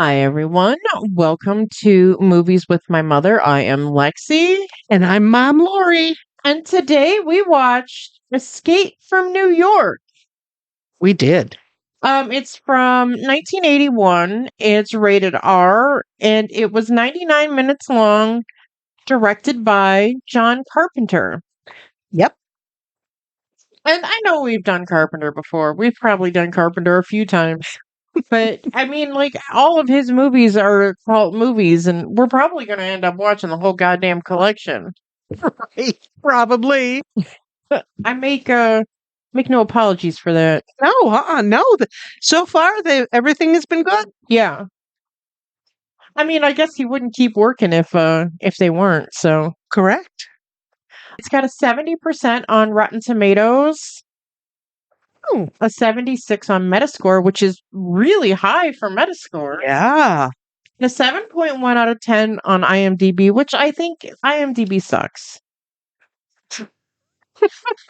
Hi, everyone. Welcome to Movies with My Mother. I am Lexi. And I'm Mom Lori. And today we watched Escape from New York. We did. It's from 1981. It's rated R, and it was 99 minutes long, directed by John Carpenter. Yep. And I know we've done Carpenter before. We've probably done Carpenter a few times. But I mean, like, all of his movies are cult movies, and we're probably going to end up watching the whole goddamn collection. Right. Probably. I make no apologies for that. No. So far, everything has been good. Yeah. I mean, I guess he wouldn't keep working if they weren't. So Correct. it's got a 70% on Rotten Tomatoes. A 76 on Metascore, which is really high for Metascore. Yeah. And a 7.1 out of 10 on IMDb, which I think IMDb sucks.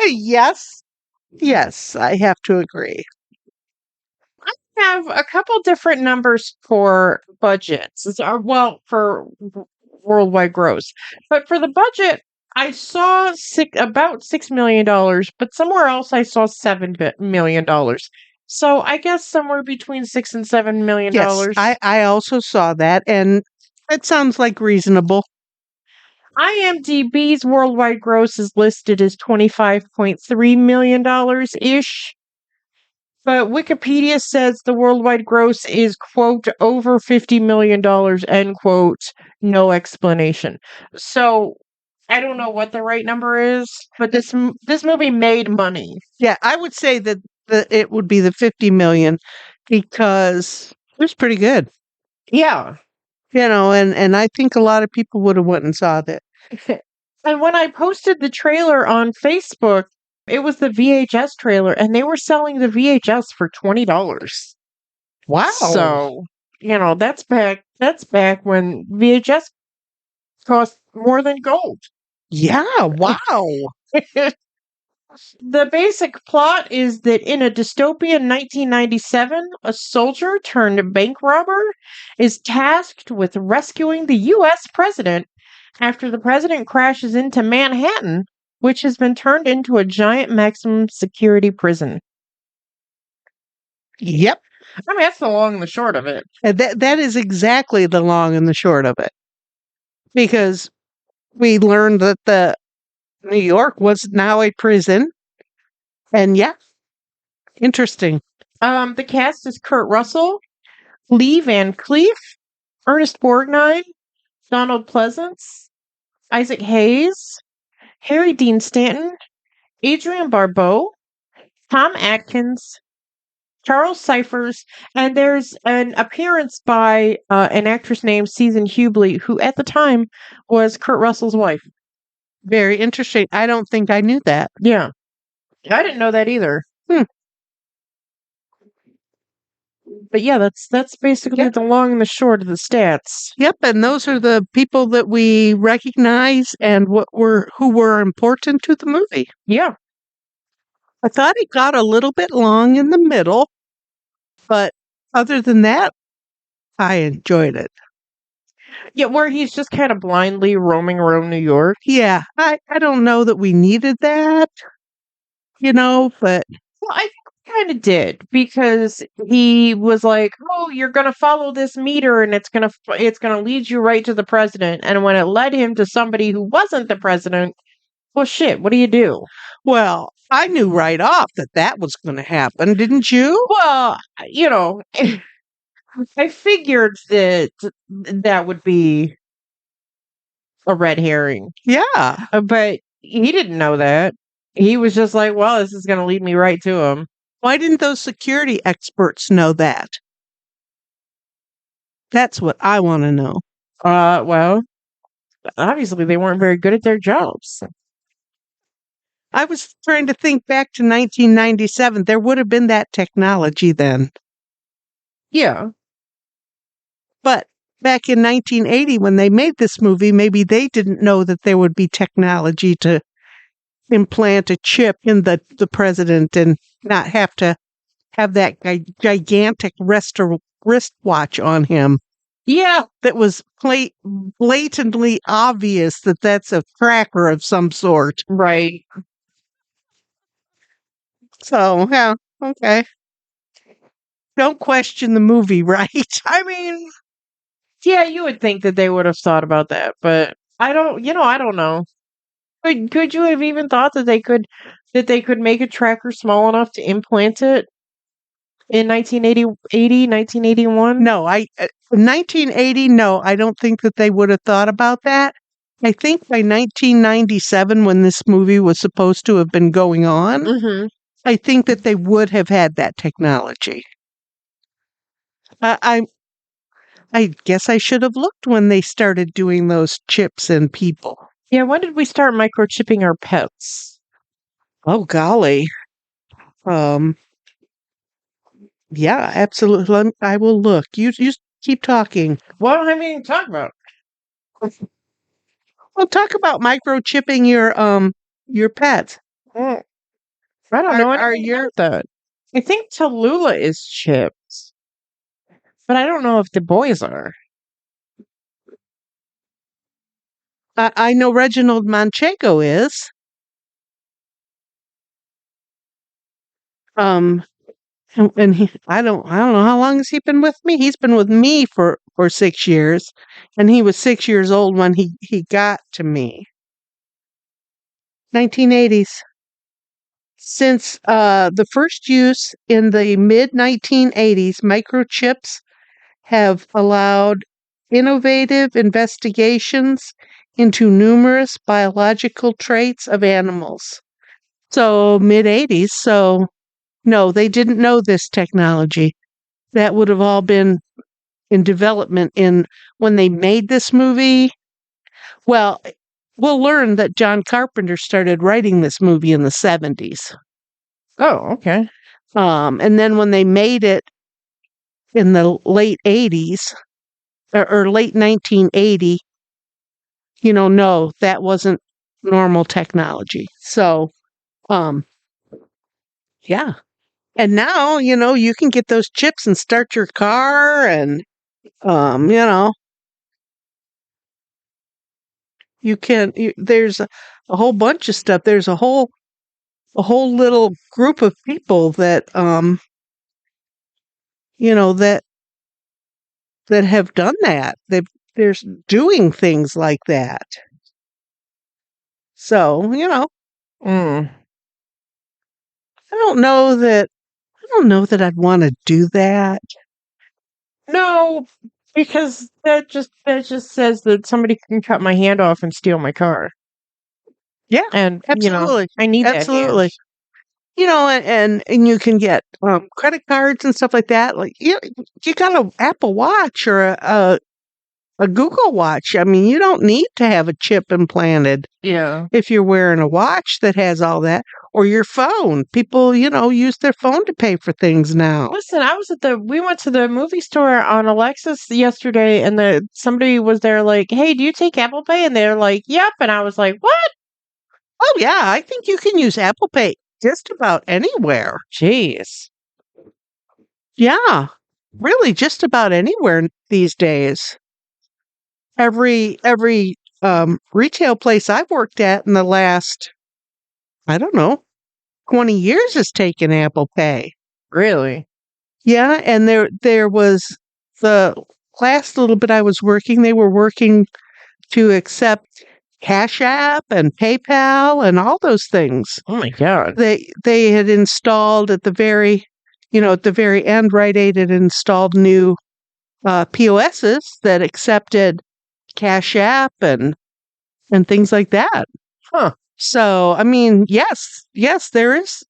Yes. Yes, I have to agree. I have a couple different numbers for budgets. For worldwide gross. But for the budget, I saw about $6 million, but somewhere else I saw $7 million. So I guess somewhere between $6 and $7 million. Yes, I also saw that, and it sounds like reasonable. IMDb's worldwide gross is listed as $25.3 million ish. But Wikipedia says the worldwide gross is, quote, over $50 million, end quote, no explanation. So I don't know what the right number is, but this movie made money. Yeah, I would say that it would be the 50 million because it was pretty good. Yeah. And I think a lot of people would have went and saw that. And when I posted the trailer on Facebook, it was the VHS trailer, and they were selling the VHS for $20. Wow. So, that's back when VHS cost more than gold. Yeah, wow. The basic plot is that in a dystopian 1997, a soldier turned bank robber is tasked with rescuing the U.S. president after the president crashes into Manhattan, which has been turned into a giant maximum security prison. Yep. I mean, that's the long and the short of it. And that is exactly the long and the short of it. Because we learned that the New York was now a prison. And yeah, interesting. The cast is Kurt Russell, Lee Van Cleef, Ernest Borgnine, Donald Pleasance, Isaac Hayes, Harry Dean Stanton, Adrian Barbeau, Tom Atkins, Charles Cyphers, and there's an appearance by an actress named Susan Hubley, who at the time was Kurt Russell's wife. Very interesting. I don't think I knew that. Yeah. I didn't know that either. But yeah, that's basically the long and the short of the stats. Yep, and those are the people that we recognize and who were important to the movie. Yeah. I thought it got a little bit long in the middle, but other than that, I enjoyed it. Yeah, where he's just kind of blindly roaming around New York. Yeah, I don't know that we needed that, but... Well, I think we kind of did, because he was like, oh, you're going to follow this meter and it's going to lead you right to the president. And when it led him to somebody who wasn't the president, well, shit, what do you do? Well, I knew right off that was going to happen, didn't you? Well, I figured that would be a red herring. Yeah. But he didn't know that. He was just like, well, this is going to lead me right to him. Why didn't those security experts know that? That's what I want to know. Well, obviously they weren't very good at their jobs. I was trying to think back to 1997. There would have been that technology then. Yeah. But back in 1980, when they made this movie, maybe they didn't know that there would be technology to implant a chip in the president and not have to have that gigantic wristwatch on him. Yeah. That was blatantly obvious that that's a tracker of some sort. Right. So, yeah, okay. Don't question the movie, right? I mean, yeah, you would think that they would have thought about that, but I don't know. Could you have even thought that they could make a tracker small enough to implant it in 1981? No, 1980, no, I don't think that they would have thought about that. I think by 1997, when this movie was supposed to have been going on, Mm-hmm. I think that they would have had that technology. I guess I should have looked when they started doing those chips in people. Yeah, when did we start microchipping our pets? Oh golly. Yeah, absolutely. I will look. You keep talking. What do I mean talk about? Well, talk about microchipping your pets. Well, I don't know Are anything your about that. I think Tallulah is chipped, but I don't know if the boys are. I know Reginald Manchego is. Um and I don't know how long has he been with me? He's been with me for 6 years, and he was 6 years old when he got to me. 1980s. Since the first use in the mid 1980s, microchips have allowed innovative investigations into numerous biological traits of animals. So, mid 80s. So, no, they didn't know this technology. That would have all been in development when they made this movie. Well, we'll learn that John Carpenter started writing this movie in the 70s. Oh, okay. And then when they made it in the late 80s or late 1980, no, that wasn't normal technology. So, yeah. And now, you can get those chips and start your car and, there's a whole bunch of stuff. There's a whole little group of people that, that have done that. There's doing things like that. So, Mm. I don't know that I'd want to do that. No, because that just says that somebody can cut my hand off and steal my car. Yeah, And absolutely. I need Absolutely. that hand. And you can get credit cards and stuff like that. Like you got an Apple Watch or a Google Watch. I mean, you don't need to have a chip implanted. Yeah. If you're wearing a watch that has all that, or your phone. People, use their phone to pay for things now. Listen, we went to the movie store on Alexis yesterday, and somebody was there like, "Hey, do you take Apple Pay?" And they're like, "Yep." And I was like, "What?" Oh yeah, I think you can use Apple Pay just about anywhere. Jeez. Yeah, really, just about anywhere these days. Every retail place I've worked at in the last, I don't know, 20 years has taken Apple Pay. Really? Yeah, and there was the last little bit I was working, they were working to accept Cash App and PayPal and all those things. Oh my God. They had installed at the very end, Rite Aid had installed new POSs that accepted Cash App and things like that. Huh. So, I mean, yes, there is.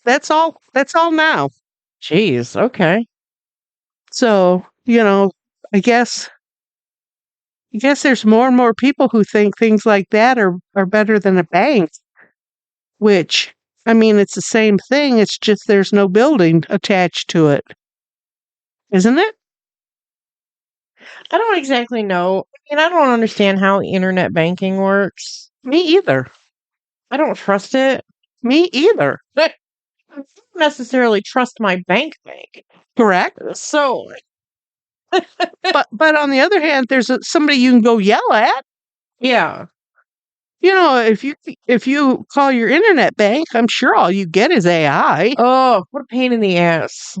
That's all now. Jeez. Okay. So, I guess there's more and more people who think things like that are better than a bank, which, I mean, it's the same thing. It's just there's no building attached to it. Isn't it? I don't exactly know. I mean, I don't understand how internet banking works. Me either. I don't trust it. Me either. don't necessarily trust my bank. Correct. So, But on the other hand, there's somebody you can go yell at. yeah. If you call your internet bank, I'm sure all you get is AI. Oh, what a pain in the ass.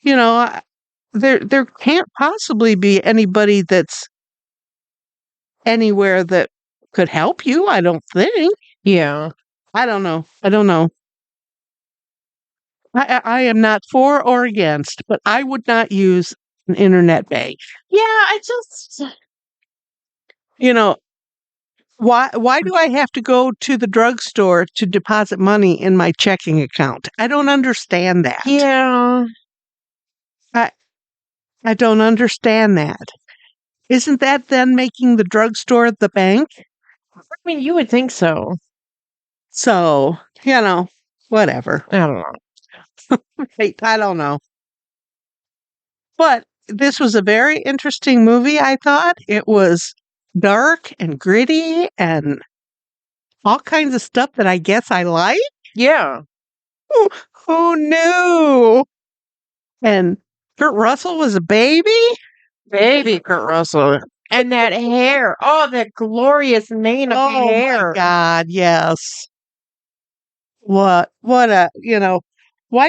There can't possibly be anybody that's anywhere that could help you, I don't think. Yeah. I don't know. I am not for or against, but I would not use an internet bank. Yeah, I just. You know, why do I have to go to the drugstore to deposit money in my checking account? I don't understand that. Yeah. I don't understand that. Isn't that then making the drugstore the bank? I mean, you would think so. So, whatever. I don't know. I don't know. But this was a very interesting movie, I thought. It was dark and gritty and all kinds of stuff that I guess I like. Yeah. Who knew? And Kurt Russell was a baby? Baby Kurt Russell. And that hair. Oh, that glorious mane of hair. Oh my God, yes. Why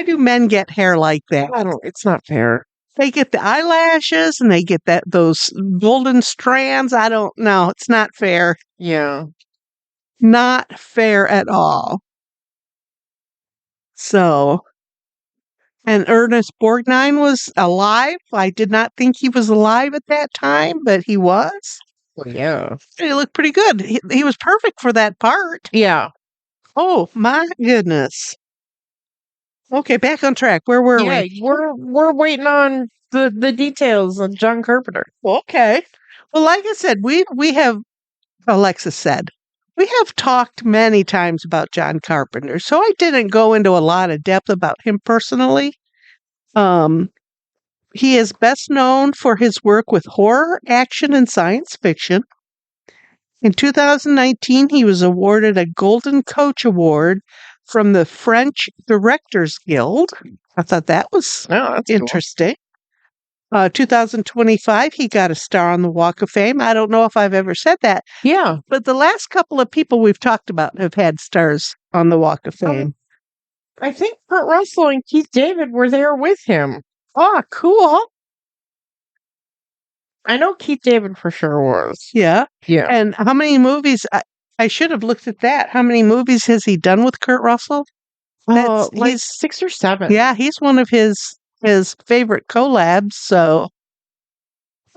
do men get hair like that? It's not fair. They get the eyelashes and they get those golden strands. I don't know. It's not fair. Yeah. Not fair at all. So, and Ernest Borgnine was alive. I did not think he was alive at that time, but he was. Well, yeah. He looked pretty good. He was perfect for that part. Yeah. Oh my goodness. Okay, back on track. Where were we? We're waiting on the details of John Carpenter. Okay. Well, like I said, we have Alexis said, we have talked many times about John Carpenter, so I didn't go into a lot of depth about him personally. He is best known for his work with horror, action, and science fiction. In 2019, he was awarded a Golden Coach Award from the French Directors Guild. I thought that was that's interesting. 2025, he got a star on the Walk of Fame. I don't know if I've ever said that. Yeah. But the last couple of people we've talked about have had stars on the Walk of Fame. I think Kurt Russell and Keith David were there with him. Oh, cool. I know Keith David for sure was. Yeah. Yeah. And how many movies? I should have looked at that. How many movies has he done with Kurt Russell? Like 6 or 7. Yeah, he's one of his favorite collabs. So,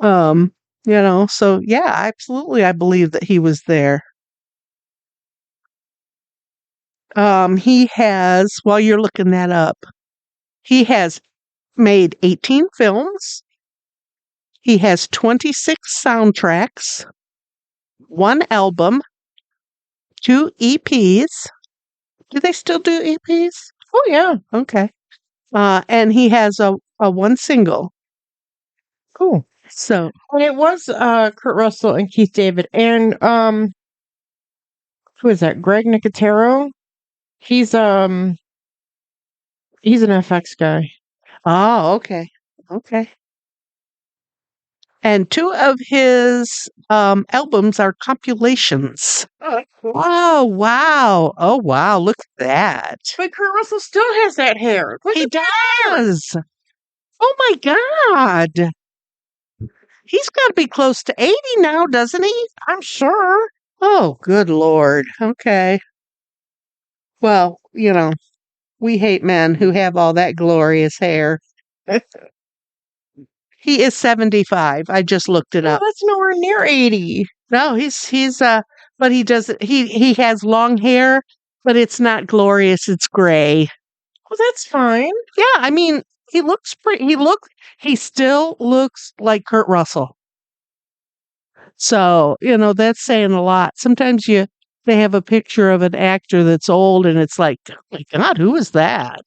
so yeah, absolutely. I believe that he was there. He has, while you're looking that up, he has made 18 films. He has 26 soundtracks, 1 album, 2 EPs. Do they still do EPs? Oh, yeah. Okay. And he has a 1 single. Cool. So, and it was Kurt Russell and Keith David and who is that? Greg Nicotero. He's an FX guy. oh, okay. Okay. And 2 of his albums are compilations. Oh, that's cool. Oh, wow. Oh, wow. Look at that. But Kurt Russell still has that hair. Look He at that hair. does. Oh, my God. He's got to be close to 80 now, doesn't he? I'm sure. Oh, good Lord. Okay. Well, we hate men who have all that glorious hair. He is 75. I just looked it up. That's nowhere near 80. No, but he he has long hair, but it's not glorious, it's gray. Well, that's fine. Yeah, I mean, he still looks like Kurt Russell. So, that's saying a lot. Sometimes they have a picture of an actor that's old and it's like, oh my God, who is that?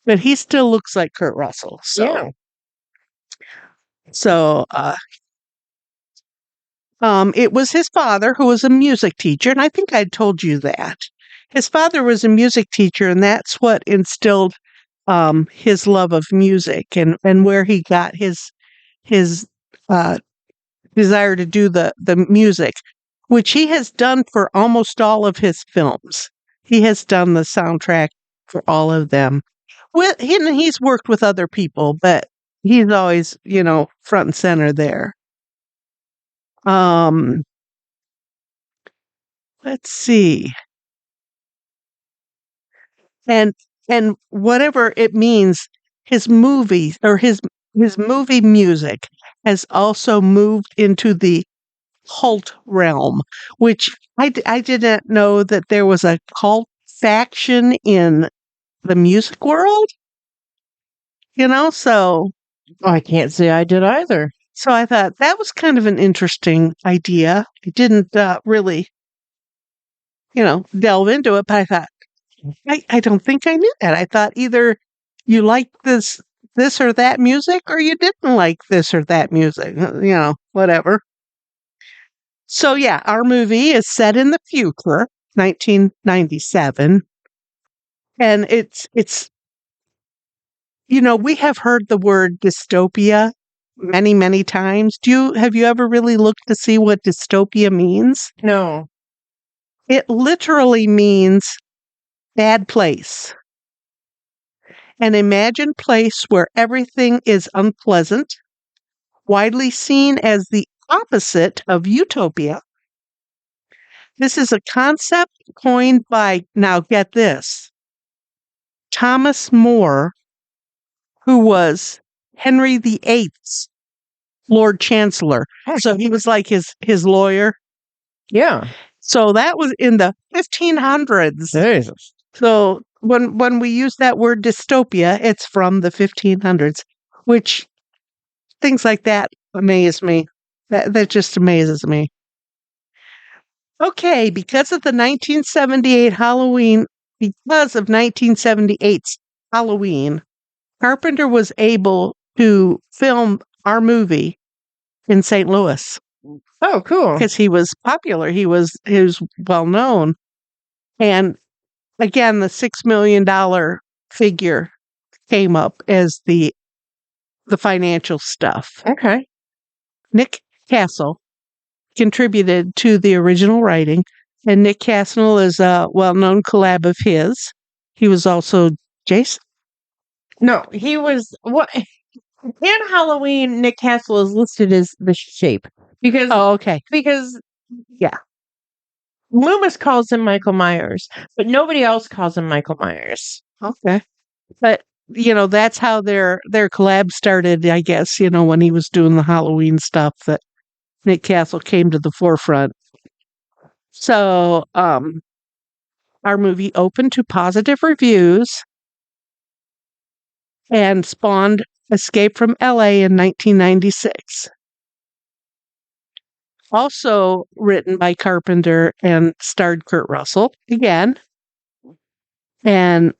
But he still looks like Kurt Russell. So, Yeah. So, it was his father who was a music teacher, and I think I told you that. His father was a music teacher, and that's what instilled his love of music and where he got his uh, desire to do the music, which he has done for almost all of his films. He has done the soundtrack for all of them. He's worked with other people, but he's always, front and center there. Let's see. And whatever it means, his movies or his movie music has also moved into the cult realm, which I didn't know that there was a cult faction in the music world, so I can't say I did either. so I thought that was kind of an interesting idea. I didn't really, delve into it, but I thought, I don't think I knew that. I thought either you liked this or that music or you didn't like this or that music, whatever. So yeah, our movie is set in the future, 1997. And it's we have heard the word dystopia many, many times. Have you ever really looked to see what dystopia means? No. It literally means bad place. An imagined place where everything is unpleasant, widely seen as the opposite of utopia. This is a concept coined by, now get this, Thomas More, who was Henry VIII's Lord Chancellor. So he was like his lawyer. Yeah. So that was in the 1500s. Jesus. So when we use that word dystopia, it's from the 1500s, which things like that amaze me. That just amazes me. Okay, because of 1978's Halloween, Carpenter was able to film our movie in St. Louis. Oh, cool. Because he was popular. He was well known. And again, the $6 million figure came up as the financial stuff. Okay. Nick Castle contributed to the original writing, and Nick Castle is a well-known collab of his. He was also Jason. No, he was what in Halloween. Nick Castle is listed as the shape because okay. Because yeah, Loomis calls him Michael Myers, but nobody else calls him Michael Myers. Okay, but that's how their collab started. I guess when he was doing the Halloween stuff that Nick Castle came to the forefront. So, our movie opened to positive reviews and spawned Escape from LA in 1996. Also written by Carpenter and starred Kurt Russell again. And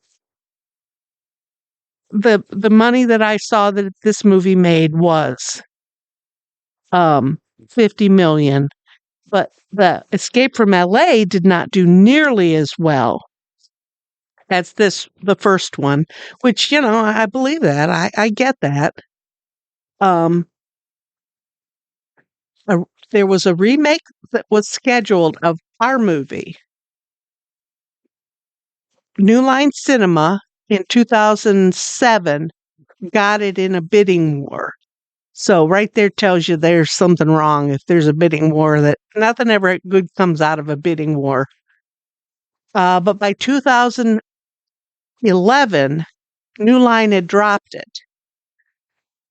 the money that I saw that this movie made was $50 million. But the Escape from LA did not do nearly as well as the first one, which, I believe that. I get that. There was a remake that was scheduled of our movie. New Line Cinema in 2007 got it in a bidding war. So right there tells you there's something wrong if there's a bidding war, that nothing ever good comes out of a bidding war. But by 2011, New Line had dropped it.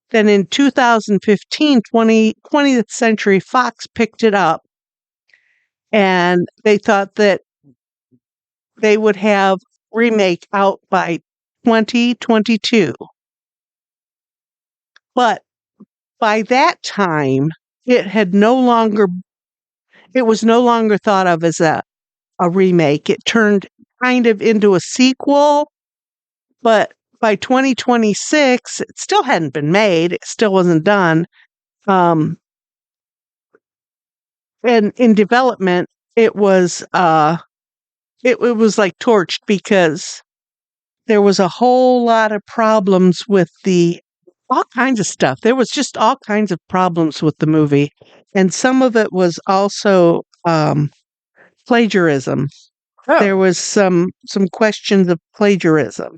Then in 2015, 20th Century Fox picked it up, and they thought that they would have remake out by 2022. But by that time, it was no longer thought of as a remake. It turned kind of into a sequel, but by 2026, it still hadn't been made. It still wasn't done. And in development, it was it was like torched because there was a whole lot of problems with all kinds of stuff. There was just all kinds of problems with the movie. And some of it was also plagiarism. Oh. There was some questions of plagiarism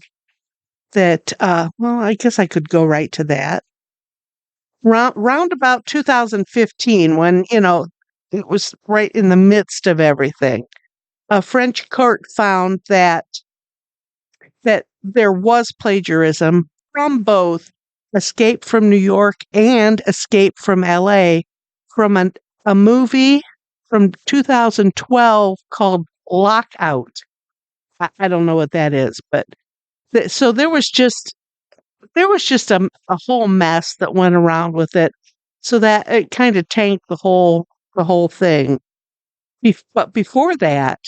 that, well, I guess I could go right to that. Round about 2015, when, it was right in the midst of everything, a French court found that there was plagiarism from both Escape from New York and Escape from LA from a movie from 2012 called Lockout. I don't know what that is, but so there was just a whole mess that went around with it, so that it kind of tanked the whole thing. But before that,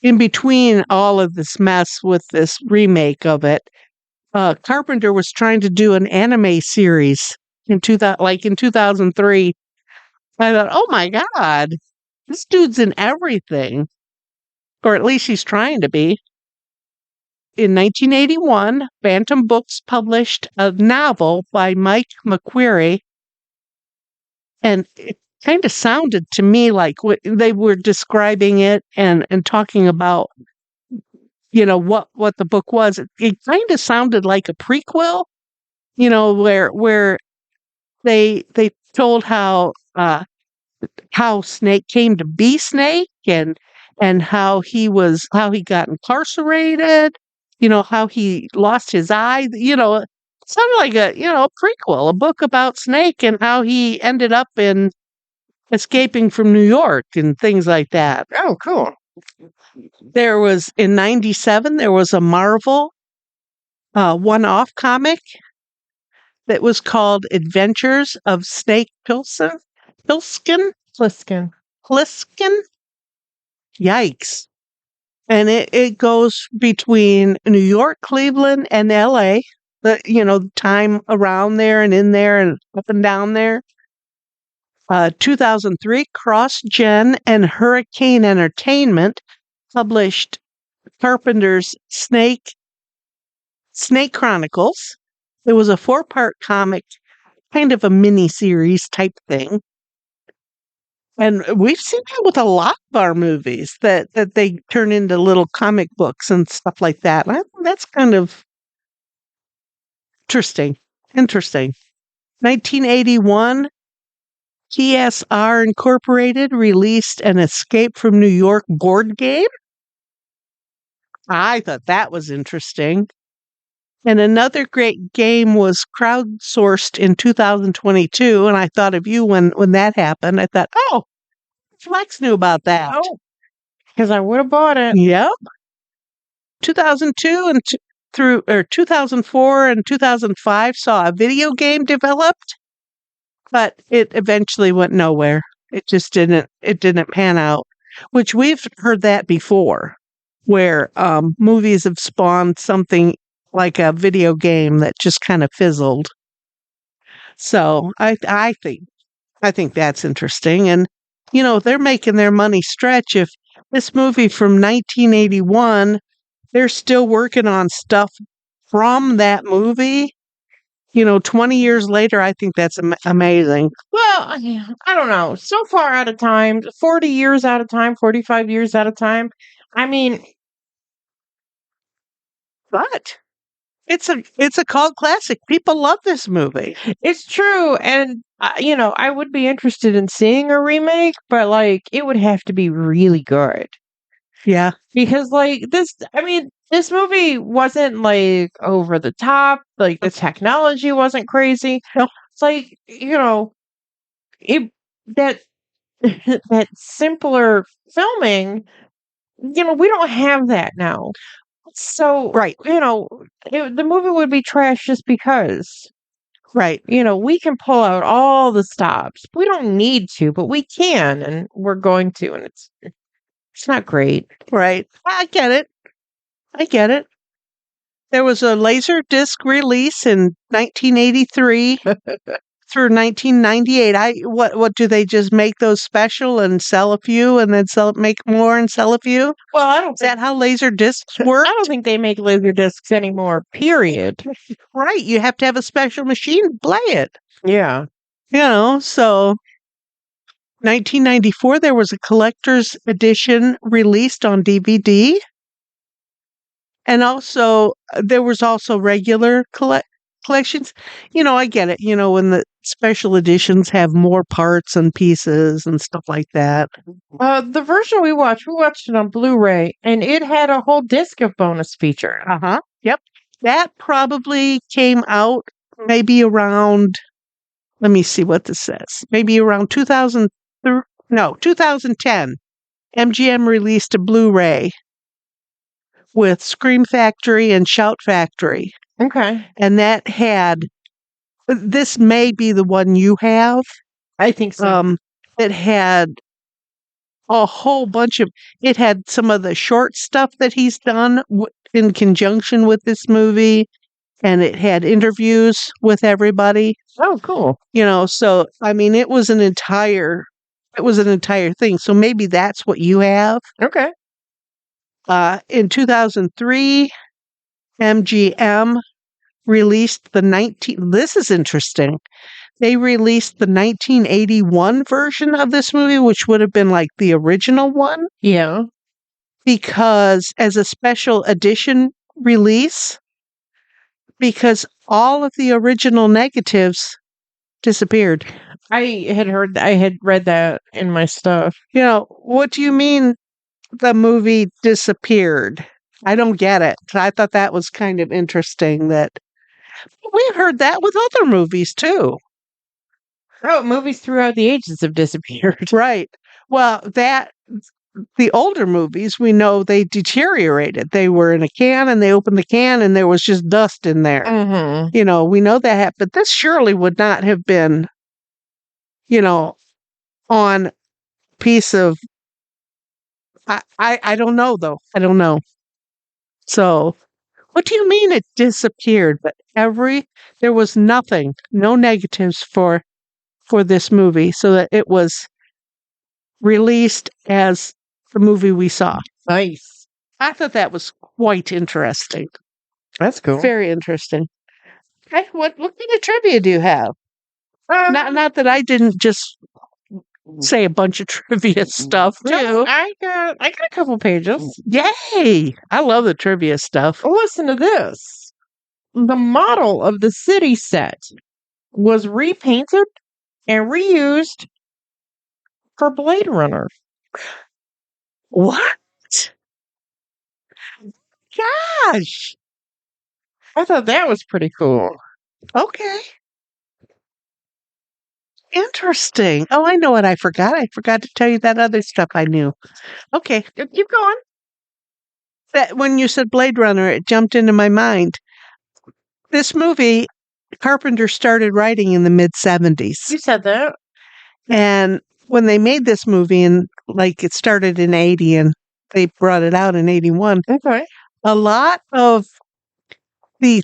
in between all of this mess with this remake of it, Carpenter was trying to do an anime series in 2003. I thought, oh my God, this dude's in everything, or at least he's trying to be. In 1981, Bantam Books published a novel by Mike McQuarrie, and it kind of sounded to me like what they were describing it and talking about, what the book was. It kind of sounded like a prequel, where they told how Snake came to be Snake, and how he got incarcerated, how he lost his eye, it sounded like a prequel, a book about Snake and how he ended up in escaping from New York and things like that. Oh, cool. There was, in 97, there was a Marvel one-off comic that was called Adventures of Snake Plissken. Yikes. And it goes between New York, Cleveland, and LA. The time around there and in there and up and down there. 2003, CrossGen and Hurricane Entertainment published Carpenter's Snake Chronicles. It was a 4-part comic, kind of a mini-series type thing. And we've seen that with a lot of our movies, that they turn into little comic books and stuff like that. And I think that's kind of interesting. 1981, TSR Incorporated released an Escape from New York board game. I thought that was interesting. And another great game was crowdsourced in 2022, and I thought of you when that happened. I thought, oh, Flex knew about that. Oh, because I would have bought it. Yep. 2002 and through 2004 and 2005 saw a video game developed, but it eventually went nowhere. It just didn't pan out, which we've heard that before, where movies have spawned something like a video game that just kind of fizzled. So I think that's interesting. And, they're making their money stretch. If this movie from 1981, they're still working on stuff from that movie, 20 years later, I think that's amazing. Well, I don't know. So far out of time, 40 years out of time, 45 years out of time. I mean, but it's a cult classic. People love this movie. it's true. And, I would be interested in seeing a remake, but, it would have to be really good. Yeah. Because, this movie wasn't, over the top. The technology wasn't crazy. No. It's that that simpler filming, we don't have that now. So, Right. the movie would be trash just because. Right. We can pull out all the stops. We don't need to, but we can, and we're going to, and it's not great. Right. I get it. There was a Laserdisc release in 1983. through 1998. What do they just make those special and sell a few and then make more and sell a few? Well, I don't Is that how laser discs work? I don't think they make laser discs anymore, period. Right. You have to have a special machine to play it. Yeah. So 1994, there was a collector's edition released on DVD. And also, there was also regular collections. I get it. When the special editions have more parts and pieces and stuff like that. The version we watched it on Blu-ray, and it had a whole disc of bonus features. Yep. That probably came out maybe around, let me see what this says, maybe around 2010. MGM released a Blu-ray with Scream Factory and Shout Factory. Okay. And that this may be the one you have. I think so. It had a whole bunch it had some of the short stuff that he's done in conjunction with this movie, and it had interviews with everybody. Oh, cool. So, I mean, it was an entire thing. So maybe that's what you have. Okay. In 2003, MGM released this is interesting. They released the 1981 version of this movie, which would have been like the original one. Yeah. Because as a special edition release, because all of the original negatives disappeared. I had read that in my stuff. What do you mean the movie disappeared? I don't get it. I thought that was kind of interesting that we've heard that with other movies too. Oh, movies throughout the ages have disappeared. Right. Well, the older movies, we know they deteriorated. They were in a can and they opened the can and there was just dust in there. Mm-hmm. We know that, but this surely would not have been, on a piece of, I don't know though. I don't know. So what do you mean it disappeared? But there was nothing, no negatives for this movie, so that it was released as the movie we saw. Nice. I thought that was quite interesting. That's cool. Very interesting. Okay, what kind of trivia do you have? Not that I didn't just say a bunch of trivia stuff too. I got a couple pages. Yay! I love the trivia stuff. Listen to this. The model of the city set was repainted and reused for Blade Runner. What? Gosh! I thought that was pretty cool. Okay. Interesting. Oh, I know what I forgot. I forgot to tell you that other stuff I knew. Okay. Keep going. That when you said Blade Runner, it jumped into my mind. This movie, Carpenter started writing in the mid-70s. You said that. And when they made this movie, and it started in 80 and they brought it out in 81. Okay. A lot of the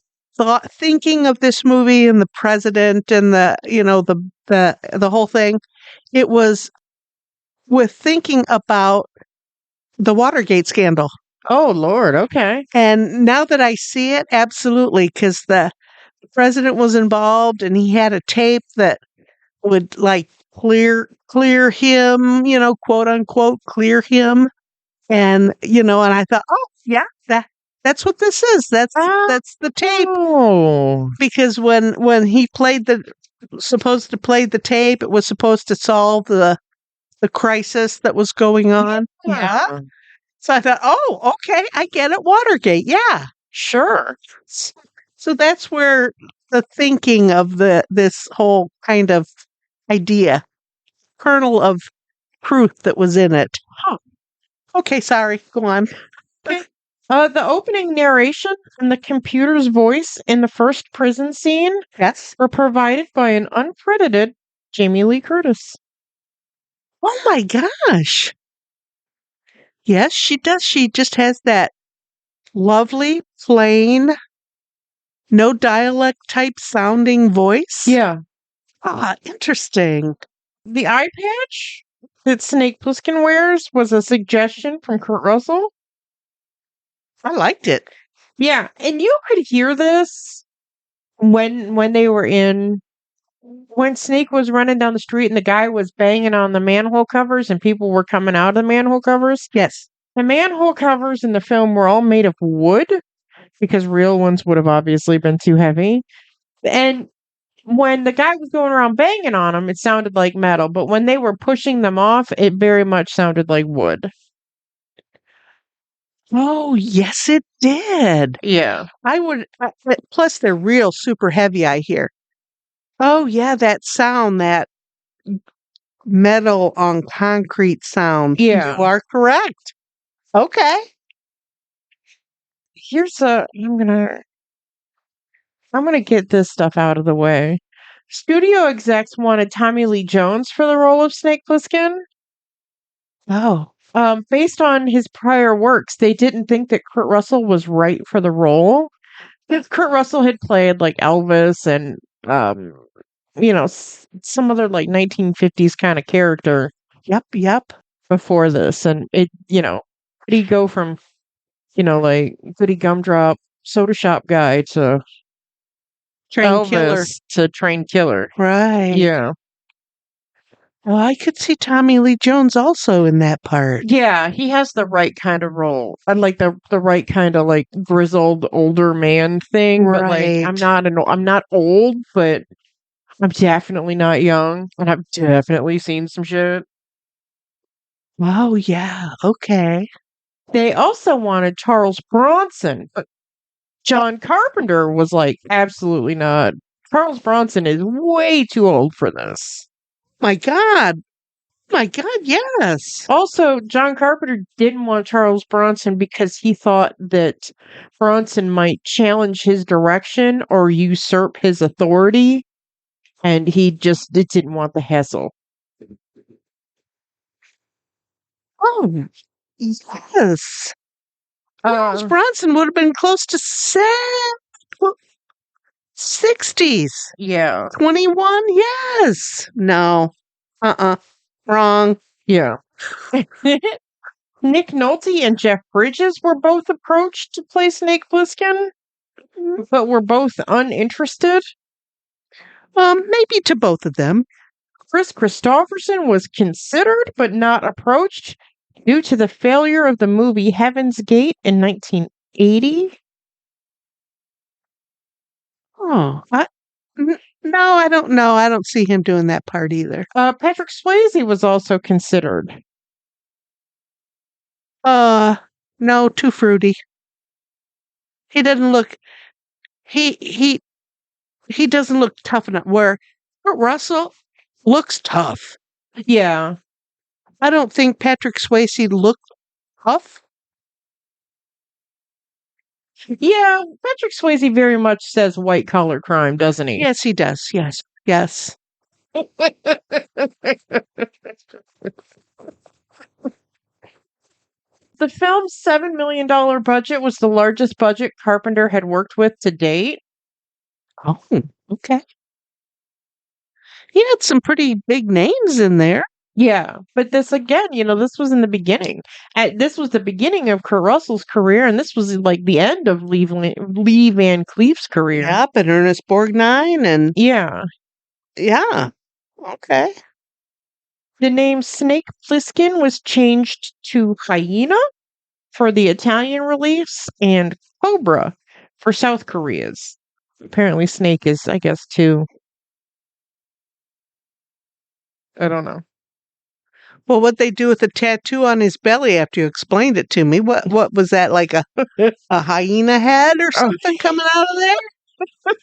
thinking of this movie and the president and the whole thing, it was with thinking about the Watergate scandal. Oh, Lord. Okay. And now that I see it, absolutely, because the president was involved and he had a tape that would clear him, quote unquote, clear him. And, and I thought, oh, yeah, that's what this is. That's the tape. Oh. Because when he supposed to play the tape, it was supposed to solve the crisis that was going on. Yeah. So I thought, oh, okay, I get it. Watergate. Yeah, sure. So that's where the thinking of this whole kind of idea, kernel of truth that was in it. Huh. Okay, sorry. Go on. Okay. The opening narration and the computer's voice in the first prison scene, yes, were provided by an uncredited Jamie Lee Curtis. Oh my gosh. Yes, she does. She just has that lovely, plain, no dialect type sounding voice. Yeah. Ah, interesting. The eye patch that Snake Plissken wears was a suggestion from Kurt Russell. I liked it. Yeah, and you could hear this when they were in when Snake was running down the street and the guy was banging on the manhole covers and people were coming out of the manhole covers. Yes. The manhole covers in the film were all made of wood because real ones would have obviously been too heavy. And when the guy was going around banging on them, it sounded like metal, but when they were pushing them off, it very much sounded like wood. Oh, yes, it did. Yeah. Plus they're real super heavy, I hear. Oh, yeah, that sound, that metal on concrete sound. Yeah. You are correct. Okay. I'm gonna get this stuff out of the way. Studio execs wanted Tommy Lee Jones for the role of Snake Plissken. Oh. Based on his prior works, they didn't think that Kurt Russell was right for the role. Because Kurt Russell had played like Elvis and some other like 1950s kind of character Yep. before this, and could he go from like Goody Gumdrop soda shop guy to Train killer. Elvis to trained killer? Right. Yeah. Well, I could see Tommy Lee Jones also in that part. Yeah, he has the right kind of role. I like the right kind of like grizzled older man thing, but like Right. I'm not old, but I'm definitely not young, and I've definitely seen some shit. Oh, yeah. Okay. They also wanted Charles Bronson, but John Carpenter was like, absolutely not. Charles Bronson is way too old for this. My God. Yes. Also, John Carpenter didn't want Charles Bronson because he thought that Bronson might challenge his direction or usurp his authority, and he just didn't want the hassle. Oh, yes. Charles Bronson would have been close to 60s. Yeah. 21? Yes. No. Wrong. Yeah. Nick Nolte and Jeff Bridges were both approached to play Snake Plissken, but were both uninterested. Maybe to both of them. Chris Christopherson was considered but not approached due to the failure of the movie Heaven's Gate in 1980. Oh, no, I don't know. I don't see him doing that part either. Patrick Swayze was also considered. No, too fruity. He doesn't look. He doesn't look tough enough. Where Kurt Russell looks tough. Yeah. I don't think Patrick Swayze looked tough. Yeah, Patrick Swayze very much says white collar crime, doesn't he? Yes, he does. Yes. The film's $7 million budget was the largest budget Carpenter had worked with to date. Oh, okay. He had some pretty big names in there. Yeah, but this again, this was in the beginning. This was the beginning of Kurt Russell's career, and this was like the end of Lee Van Cleef's career. Yep, and Ernest Borgnine, and yeah. Okay. The name Snake Plissken was changed to Hyena for the Italian release and Cobra for South Korea's. Apparently, Snake is, I guess, too. I don't know. Well, what they do with the tattoo on his belly after you explained it to me? What was that, like a hyena head or something coming out of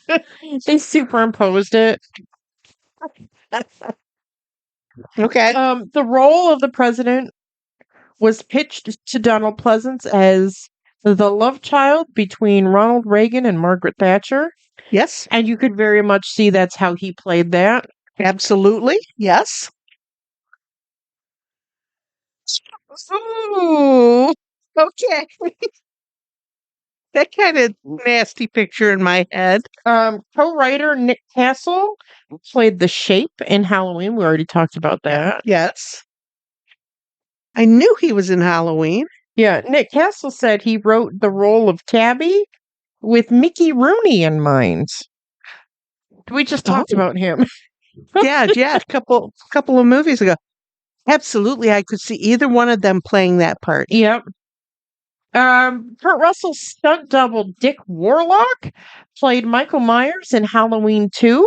there? They superimposed it. Okay. The role of the president was pitched to Donald Pleasance as the love child between Ronald Reagan and Margaret Thatcher. Yes. And you could very much see that's how he played that. Absolutely. Yes. Ooh, Okay. that kind of nasty picture in my head. Co-writer Nick Castle played the Shape in Halloween. We already talked about that. Yes. I knew he was in Halloween. Yeah, Nick Castle said he wrote the role of Tabby with Mickey Rooney in mind. We just talked about him. Yeah, a couple of movies ago. Absolutely, I could see either one of them playing that part. Yep. Kurt Russell's stunt double Dick Warlock played Michael Myers in Halloween 2.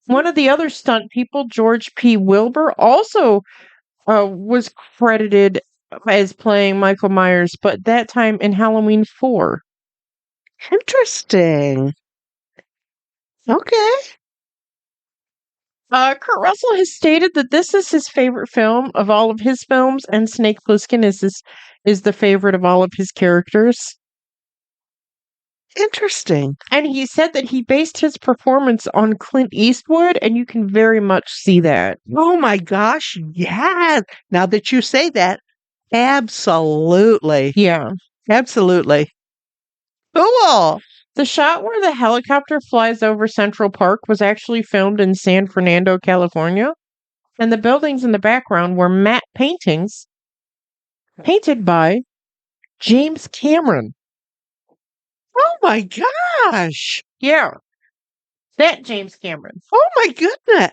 One of the other stunt people, George P. Wilbur, also was credited as playing Michael Myers, but that time in Halloween 4. Interesting. Okay. Kurt Russell has stated that this is his favorite film of all of his films, and Snake Plissken is the favorite of all of his characters. Interesting. And he said that he based his performance on Clint Eastwood, and you can very much see that. Oh my gosh, yeah. Now that you say that, absolutely. Yeah. Absolutely. Cool. The shot where the helicopter flies over Central Park was actually filmed in San Fernando, California, and the buildings in the background were matte paintings painted by James Cameron. Oh my gosh. Yeah. That James Cameron. Oh my goodness.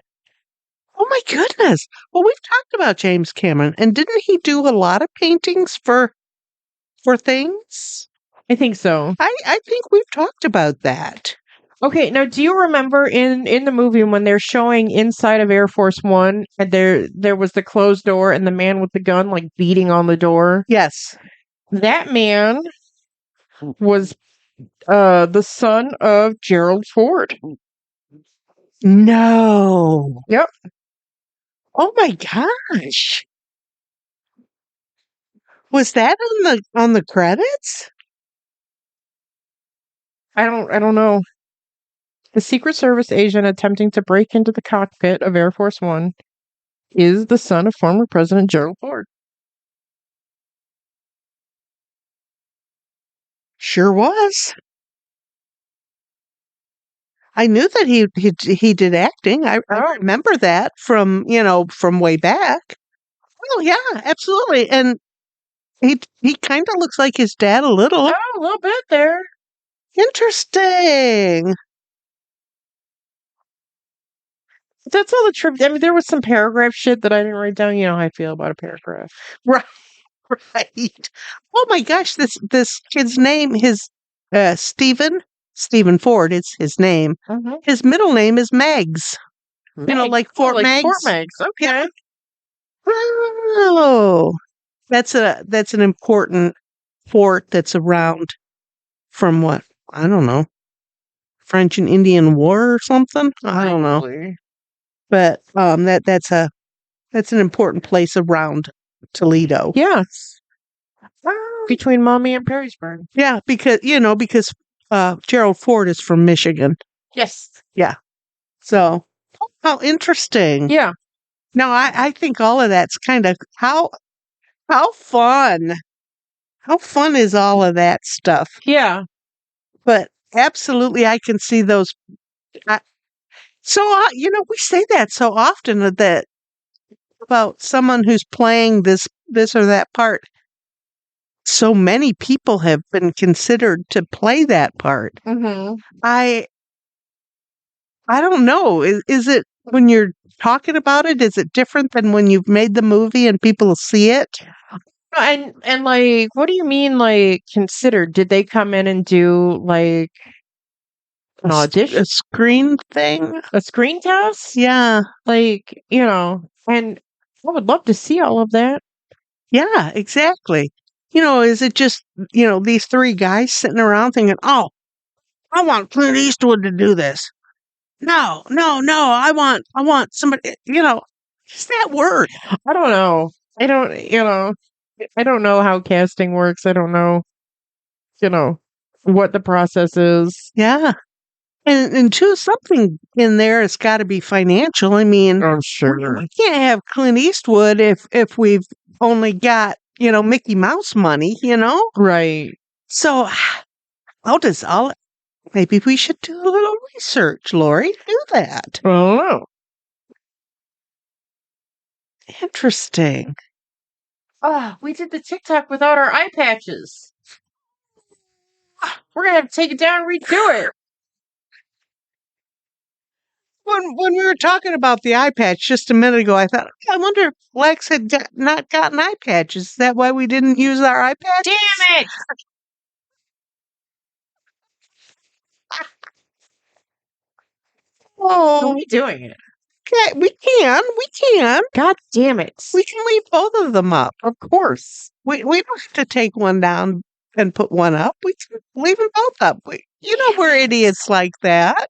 Oh my goodness. Well, we've talked about James Cameron, and didn't he do a lot of paintings for things? I think so. I think we've talked about that. Okay, now do you remember in the movie when they're showing inside of Air Force One and there was the closed door and the man with the gun like beating on the door? Yes. That man was the son of Gerald Ford. No. Yep. Oh my gosh. Was that on the credits? I don't know. The Secret Service agent attempting to break into the cockpit of Air Force One is the son of former President Gerald Ford. Sure was. I knew that he did acting. I remember that from way back. Oh yeah, absolutely. And he kind of looks like his dad a little. Oh, a little bit there. Interesting. That's all the trivia. I mean, there was some paragraph shit that I didn't write down. You know how I feel about a paragraph. Right. Right. Oh my gosh, this kid's name is Stephen Ford is his name. Mm-hmm. His middle name is Megs. You know, like Fort Megs. Fort Megs. Okay. Oh, that's an important fort that's around from what? I don't know. French and Indian War or something? I don't know. But that's an important place around Toledo. Yes. Between Mommy and Perrysburg. Yeah, because Gerald Ford is from Michigan. Yes. Yeah. So, how interesting. Yeah. No, I think all of that's kind of how fun. How fun is all of that stuff? Yeah. But absolutely, I can see those. We say that so often that about someone who's playing this or that part. So many people have been considered to play that part. Mm-hmm. I don't know. Is it when you're talking about it? Is it different than when you've made the movie and people see it? And like, what do you mean? Like, considered? Did they come in and do like an audition, a screen thing, a screen test? Yeah, like and I would love to see all of that. Yeah, exactly. Is it just these three guys sitting around thinking, "Oh, I want Clint Eastwood to do this." No. I want somebody. Just that word. I don't know. I don't know how casting works. I don't know, what the process is. Yeah. And too, something in there has got to be financial. I mean, I'm sure we can't have Clint Eastwood if we've only got, Mickey Mouse money, Right. So Maybe we should do a little research, Lori. Do that. I don't know. Interesting. We did the TikTok without our eye patches. We're gonna have to take it down and redo it. When we were talking about the eye patch just a minute ago, I thought, I wonder if Lex had not gotten eye patches. Is that why we didn't use our eye patches? Damn it! Oh, we doing it? okay, we can. God damn it! We can leave both of them up. Of course. We don't have to take one down and put one up. We can leave them both up. We're idiots like that.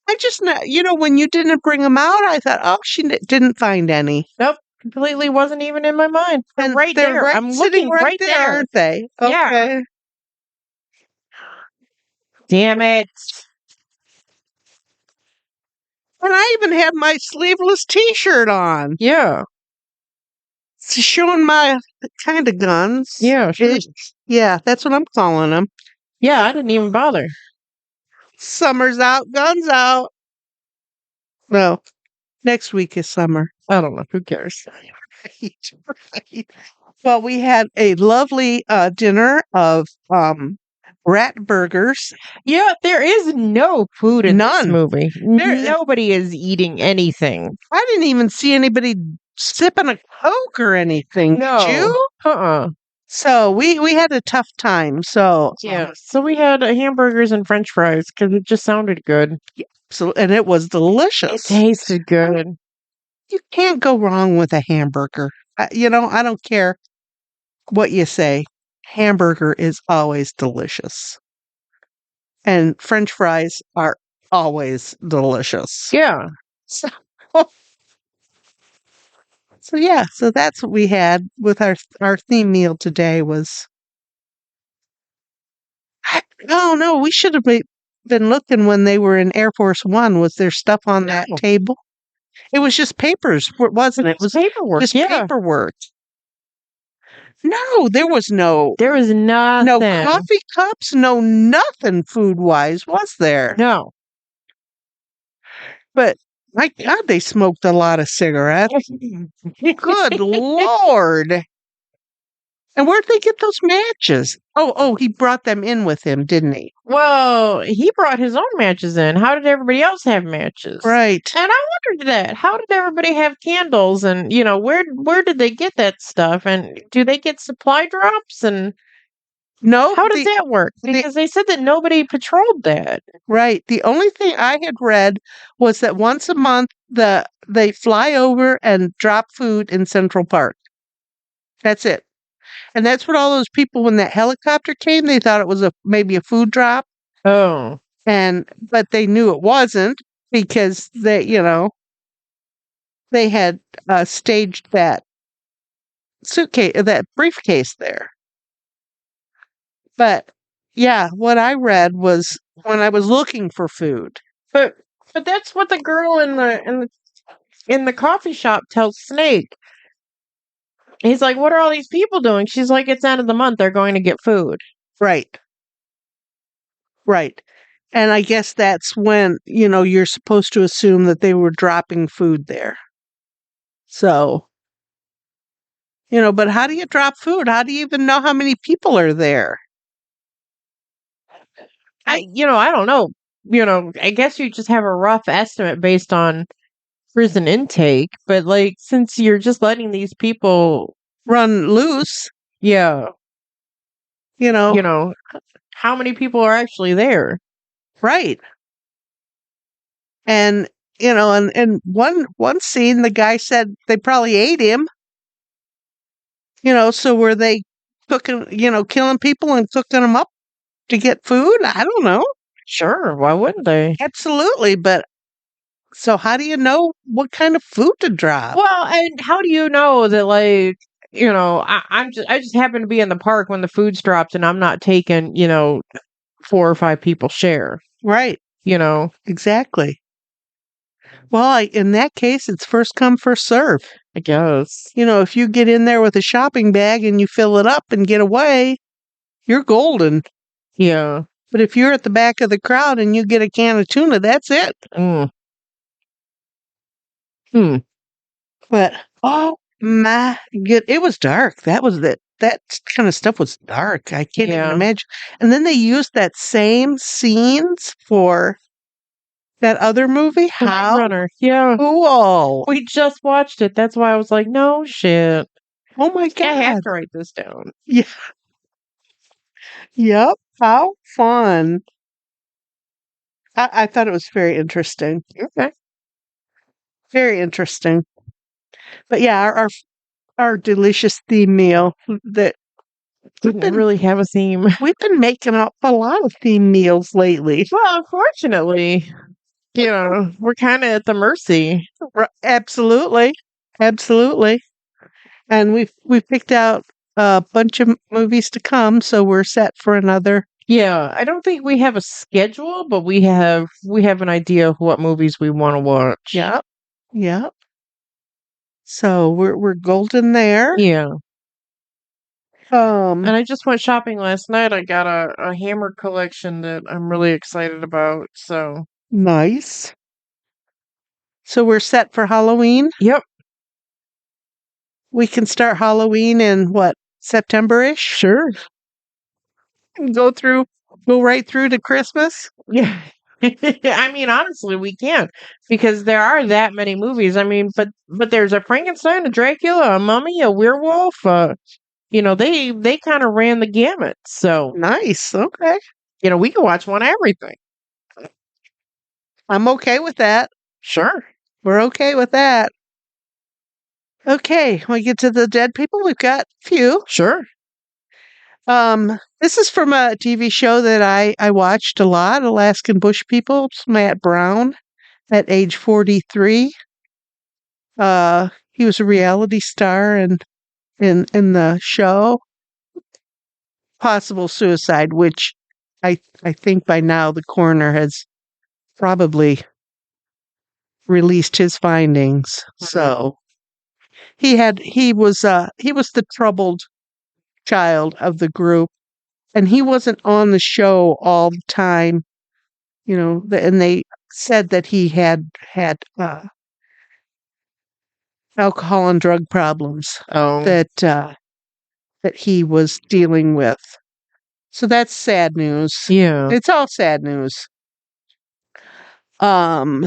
I just know, when you didn't bring them out, I thought, oh, she didn't find any. Nope, completely wasn't even in my mind. They're And right they're there. I'm sitting looking right there. aren't they? Yeah. Okay. Damn it. And I even have my sleeveless T-shirt on. Yeah. It's showing my kind of guns. Yeah, sure. Yeah, that's what I'm calling them. Yeah, I didn't even bother. Summer's out, guns out. No, next week is summer. I don't know. Who cares? Right. Well, we had a lovely dinner of rat burgers. Yeah, there is no food in this None. movie. Nobody is eating anything. I didn't even see anybody sipping a Coke or anything. No. Did you? So we had a tough time. So yeah. So we had hamburgers and French fries because it just sounded good. Yeah, and it was delicious. It tasted good. You can't go wrong with a hamburger. I don't care what you say. Hamburger is always delicious. And French fries are always delicious. Yeah. So yeah, so that's what we had with our theme meal today was oh no, we should have been looking when they were in Air Force One. Was there stuff on that table? It was just papers, wasn't it? It was paperwork. Just paperwork. No, there was no. There was nothing. No coffee cups, no nothing food-wise, was there? No. But my God, they smoked a lot of cigarettes. Good Lord. And where'd they get those matches? Oh, he brought them in with him, didn't he? Well, he brought his own matches in. How did everybody else have matches? Right. And I wondered that. How did everybody have candles? And, where did they get that stuff? And do they get supply drops? And no, how does that work? Because they said that nobody patrolled that. Right. The only thing I had read was that once a month they fly over and drop food in Central Park. That's it. And that's what all those people, when that helicopter came, they thought it was maybe a food drop. Oh. But they knew it wasn't because they had staged that briefcase there. But yeah, what I read was when I was looking for food. But that's what the girl in the coffee shop tells Snake. He's like, what are all these people doing? She's like, it's end of the month. They're going to get food. Right. Right. And I guess that's when, you're supposed to assume that they were dropping food there. So, but how do you drop food? How do you even know how many people are there? I don't know. I guess you just have a rough estimate based on prison intake, but since you're just letting these people run loose, yeah, how many people are actually there, right? And and one scene, the guy said they probably ate him. So were they cooking, killing people and cooking them up to get food? I don't know. Sure, why wouldn't they? Absolutely, but. So how do you know what kind of food to drop? Well, and how do you know that I just happen to be in the park when the food's dropped and I'm not taking, 4 or 5 people share. Right. Exactly. Well, in that case, it's first come, first serve. I guess. If you get in there with a shopping bag and you fill it up and get away, you're golden. Yeah. But if you're at the back of the crowd and you get a can of tuna, that's it. Mm. Hmm. But oh my good, it was dark. That was it. That kind of stuff was dark. I can't even Yeah. imagine. And then they used that same scenes for that other movie. Blade How Runner. Yeah. cool! We just watched it. That's why I was like, no shit. Oh my I have god! to write this down. Yeah. Yep. How fun! I thought it was very interesting. Okay. Very interesting. But yeah, our delicious theme meal that Didn't really have a theme. we've been making up a lot of theme meals lately. Well, unfortunately, we're kind of at the mercy. Absolutely, absolutely. And we've picked out a bunch of movies to come, so we're set for another. Yeah, I don't think we have a schedule, but we have an idea of what movies we want to watch. Yep, yep. So we're golden there. Yeah. Um, And I just went shopping last night. I got a hammer collection that I'm really excited about. So, nice. So we're set for Halloween. yep, We can start Halloween in what, September-ish? sure. And go right through to Christmas. Yeah. I mean, honestly, we can because there are that many movies. I mean, but there's a Frankenstein, a Dracula, a mummy, a werewolf. They kind of ran the gamut. So, Nice. Okay. we can watch one of everything. I'm okay with that. Sure. We're okay with that. Okay, when we get to the dead people, we've got a few. Sure. This is from a TV show that I watched a lot, Alaskan Bush People. It's Matt Brown at age 43. He was a reality star and in the show. Possible suicide, which I think by now the coroner has probably released his findings. So he was the troubled child of the group, and he wasn't on the show all the time, and they said that he had alcohol and drug problems Oh, that he was dealing with. So that's sad news. yeah. It's all sad news. Um,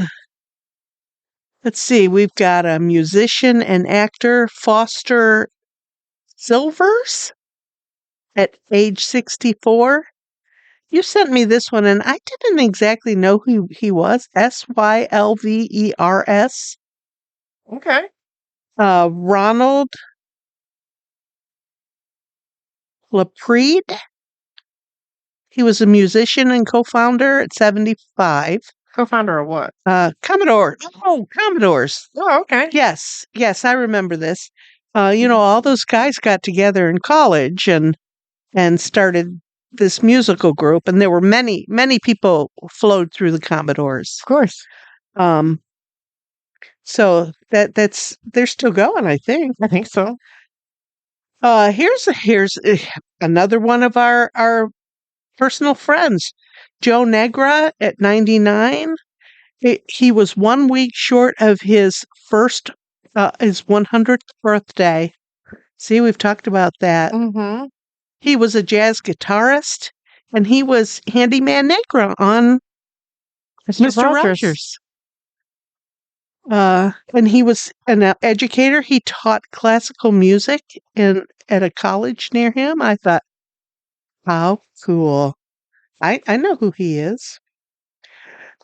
let's see. We've got a musician and actor, Foster Silvers, at age 64. You sent me this one, and I didn't exactly know who he was. Sylvers. Okay. Ronald Laprede. He was a musician and co-founder at 75. Co-founder of what? Commodore. Oh, Commodores. Oh, okay. Yes, I remember this. All those guys got together in college and started this musical group, and there were many people flowed through the Commodores. Of course. So that's they're still going, I think. I think so. Here's another one of our personal friends, Joe Negra at 99. He was 1 week short of his 100th birthday. See, we've talked about that. Mm-hmm. He was a jazz guitarist, and he was Handyman Negra on Mr. Rogers. And he was an educator. He taught classical music at a college near him. I thought, how cool. I know who he is.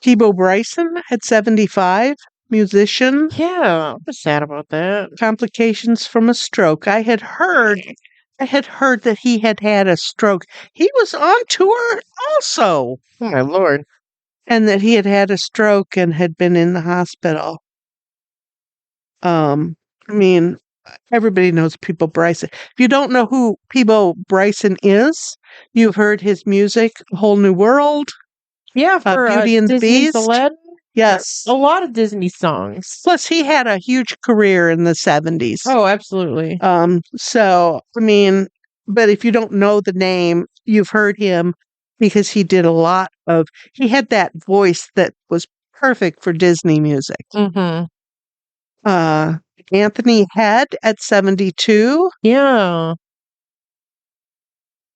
Tebow Bryson at 75, musician. Yeah, I was sad about that. Complications from a stroke. I had heard that he had a stroke. He was on tour also. Oh my lord. And that he had a stroke and had been in the hospital. I mean, everybody knows Peabo Bryson. If you don't know who Peabo Bryson is, you've heard his music, A Whole New World. Yeah, for Beauty and the Disney's Beast. Aladdin. Yes. A lot of Disney songs. Plus, he had a huge career in the 70s. Oh, absolutely. So, I mean, but if you don't know the name, you've heard him because he did a lot of, he had that voice that was perfect for Disney music. Mm-hmm. Anthony Head at 72. Yeah.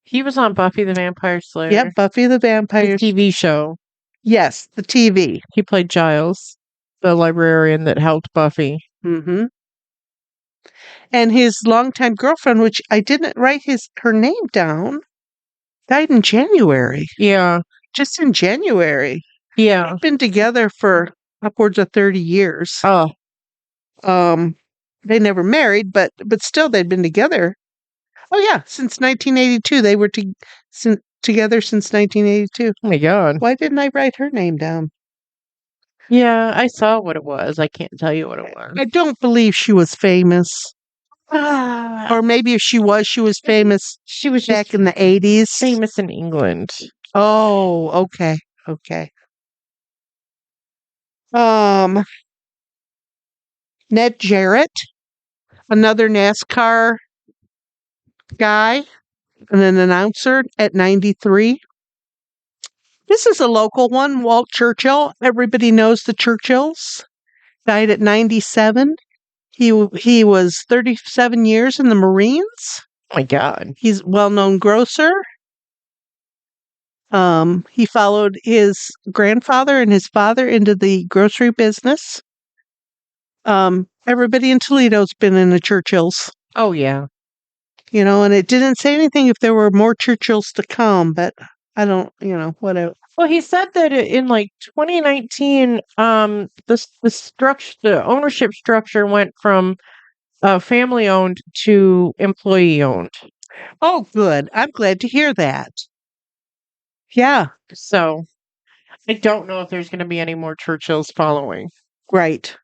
He was on Buffy the Vampire Slayer. Yep, Buffy the Vampire. The TV show. Yes, the TV. He played Giles, the librarian that helped Buffy. Mm-hmm. And his longtime girlfriend, which I didn't write her name down, died in January. Yeah. Just in January. Yeah. They've been together for upwards of 30 years. Oh. They never married, but still they'd been together. Oh yeah, since 1982. They were together since 1982. Oh my God. Why didn't I write her name down? Yeah, I saw what it was. I can't tell you what it was. I don't believe she was famous. Or maybe if she was famous. She was back just in the 80s. famous in England. Oh, okay. Okay. Ned Jarrett, another NASCAR guy and an announcer at 93. This is a local one, Walt Churchill. Everybody knows the Churchills. Died at 97. He was 37 years in the Marines. Oh my God. He's a well-known grocer. He followed his grandfather and his father into the grocery business. Everybody in Toledo's been in the Churchills. Oh, yeah. And it didn't say anything if there were more Churchills to come, but I don't, whatever. Well, he said that in like 2019, the ownership structure went from family owned to employee owned. Oh, good. I'm glad to hear that. Yeah. So I don't know if there's going to be any more Churchills following. Right.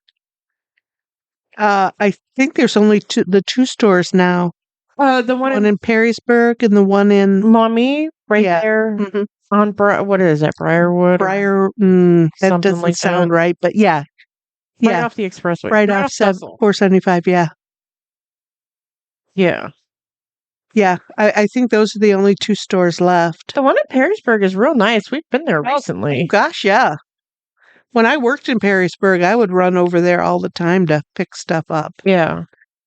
I think there's only the two stores now. The one in Perrysburg and the one in Mommy, right there on what is that, Briarwood? That doesn't like sound right, but yeah. Right off the expressway. Right off 475, yeah. Yeah. Yeah, I think those are the only two stores left. The one in Perrysburg is real nice. We've been there recently. Oh, gosh, yeah. When I worked in Perrysburg, I would run over there all the time to pick stuff up. Yeah.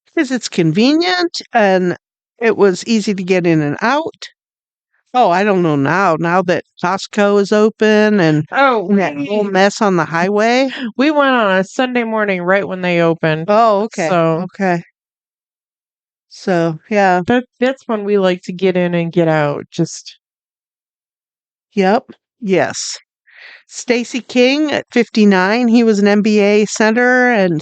Because it's convenient and it was easy to get in and out. Oh, I don't know now that Costco is open and that whole mess on the highway. We went on a Sunday morning right when they opened. Oh, okay. Okay. So, yeah. That's when we like to get in and get out. Yep. Yes. Stacey King at 59. He was an NBA center and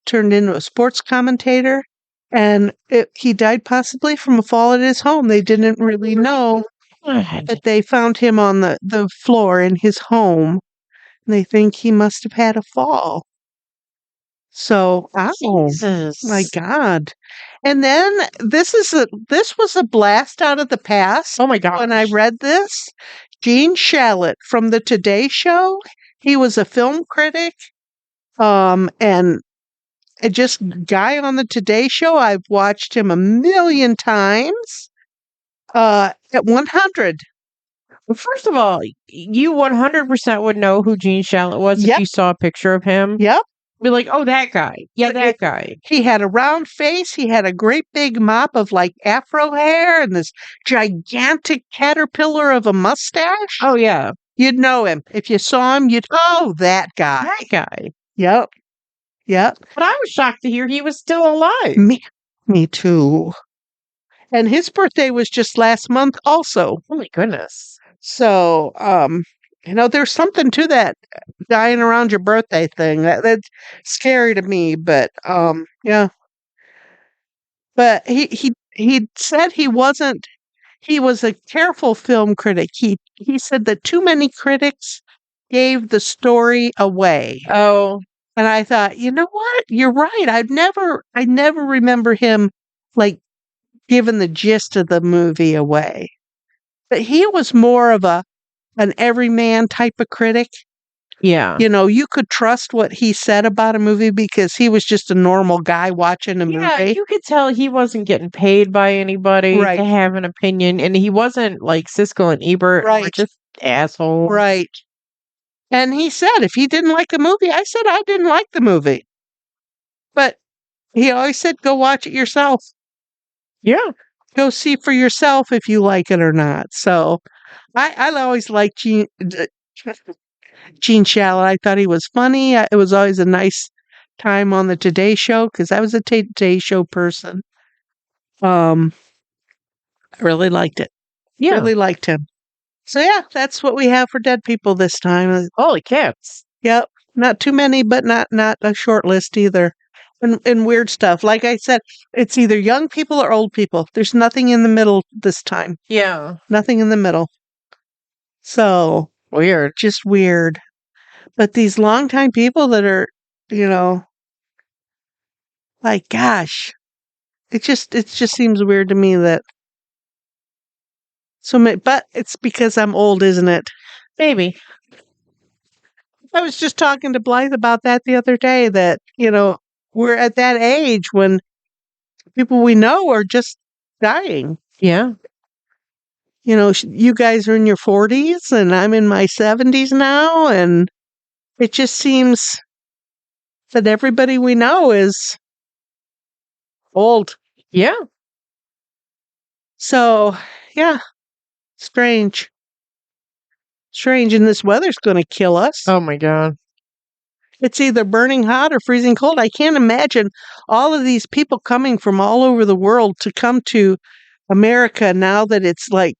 turned into a sports commentator. And he died possibly from a fall at his home. They didn't really know that they found him on the floor in his home. And they think he must have had a fall. So, Jesus. My God. And then this was a blast out of the past. Oh my God. When I read this, Gene Shalit from the Today Show, he was a film critic. And just guy on the Today Show. I've watched him a million times. At 100. Well, first of all, you 100% would know who Gene Shalit was if you saw a picture of him. Yep. Be like, oh, that guy. Yeah, that guy. He had a round face. He had a great big mop of like afro hair and this gigantic caterpillar of a mustache. Oh, yeah. You'd know him. If you saw him, that guy. That guy. Yep. Yep. But I was shocked to hear he was still alive. Me too. And his birthday was just last month also. Oh, my goodness. So, there's something to that dying around your birthday thing. That's scary to me, but yeah. But he said he wasn't. He was a careful film critic. He said that too many critics gave the story away. Oh. And I thought, you know what? You're right. I never remember him like giving the gist of the movie away. But he was more of an everyman type of critic. Yeah. You know, you could trust what he said about a movie because he was just a normal guy watching a Yeah, movie. you could tell he wasn't getting paid by anybody Right. to have an opinion, and he wasn't like Siskel and Ebert, who were Right. just assholes. Right. And he said if he didn't like a movie, I said I didn't like the movie. But he always said, go watch it yourself. Yeah. Go see for yourself if you like it or not. So I always liked Gene Shalit. I thought he was funny. It was always a nice time on the Today Show because I was a Today Show person. I really liked it. Yeah. Really liked him. So yeah, that's what we have for dead people this time. Holy cats. Yep, not too many, but not a short list either. And weird stuff. Like I said, it's either young people or old people. There's nothing in the middle this time. Yeah. Nothing in the middle. So Weird. just weird. But these longtime people that are, you know, like gosh, it just seems weird to me that so many. But it's because I'm old, isn't it? Maybe. I was just talking to Blythe about that the other day. That we're at that age when people we know are just dying. Yeah. You guys are in your 40s and I'm in my 70s now. And it just seems that everybody we know is old. Yeah. So, yeah, strange. Strange. And this weather's going to kill us. Oh my God. It's either burning hot or freezing cold. I can't imagine all of these people coming from all over the world to come to America now that it's like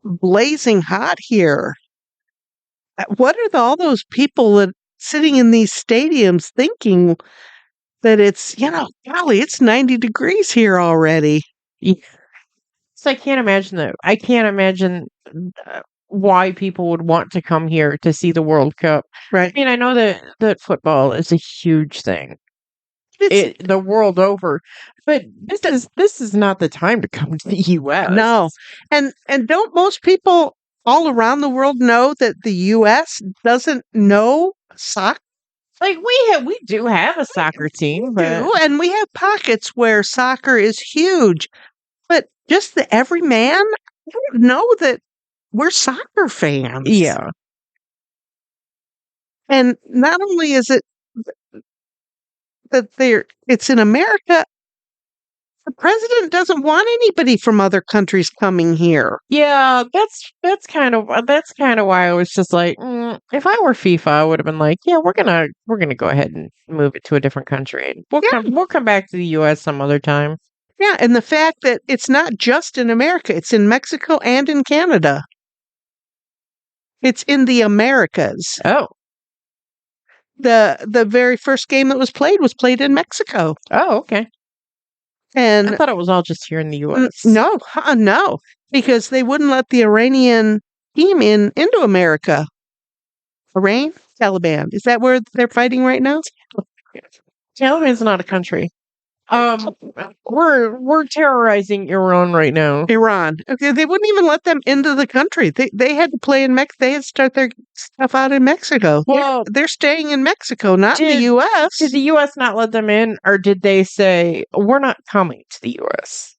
blazing hot here. What are all those people that sitting in these stadiums thinking that it's, golly, it's 90 degrees here already. Yeah. So I can't imagine that. I can't imagine why people would want to come here to see the World Cup. Right. I mean, I know that football is a huge thing. The world over, but this is not the time to come to the U.S. No, and don't most people all around the world know that the U.S. doesn't know soccer? Like we do have a soccer team, but And we have pockets where soccer is huge, but just the everyman don't know that we're soccer fans. yeah, and not only is it that it's in America. The president doesn't want anybody from other countries coming here. yeah. That's kind of why I was just like, if I were FIFA, I would have been like, yeah, we're gonna go ahead and move it to a different country. We'll come back to the U.S. some other time. Yeah, and the fact that it's not just in America; it's in Mexico and in Canada. It's in the Americas. Oh, The very first game that was played in Mexico. oh, okay. And I thought it was all just here in the U.S. No, no, because they wouldn't let the Iranian team into America. Iran, Taliban. Is that where they're fighting right now? Taliban's not a country. We're terrorizing Iran right now. Iran. Okay, they wouldn't even let them into the country. They had to play in Mexico. They had to start their stuff out in Mexico. Well, they're staying in Mexico, not in the U.S. Did the U.S. not let them in, or did they say we're not coming to the U.S.?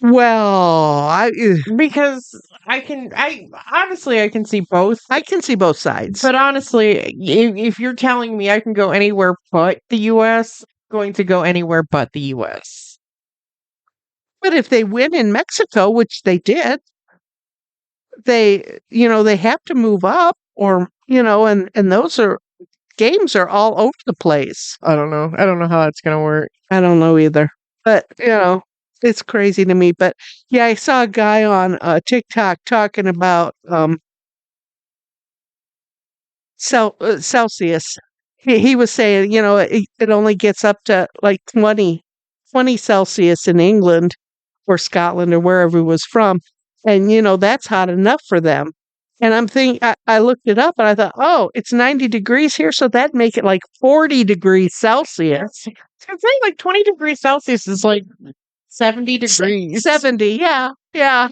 Well, Because I honestly I can see both. I can see both sides. But honestly, if you're telling me I can go anywhere but the U.S., going to go anywhere but the U.S. But if they win in Mexico, which they did, they have to move up, or and those games are all over the place. I don't know how it's gonna work. I don't know either. But it's crazy to me. But yeah, I saw a guy on TikTok talking about Celsius. He was saying, it only gets up to like 20 Celsius in England or Scotland or wherever he was from. And, that's hot enough for them. And I'm thinking, I looked it up and I thought, oh, it's 90 degrees here. So that'd make it like 40 degrees Celsius. I think like 20 degrees Celsius is like 70 degrees. 70, yeah. Yeah.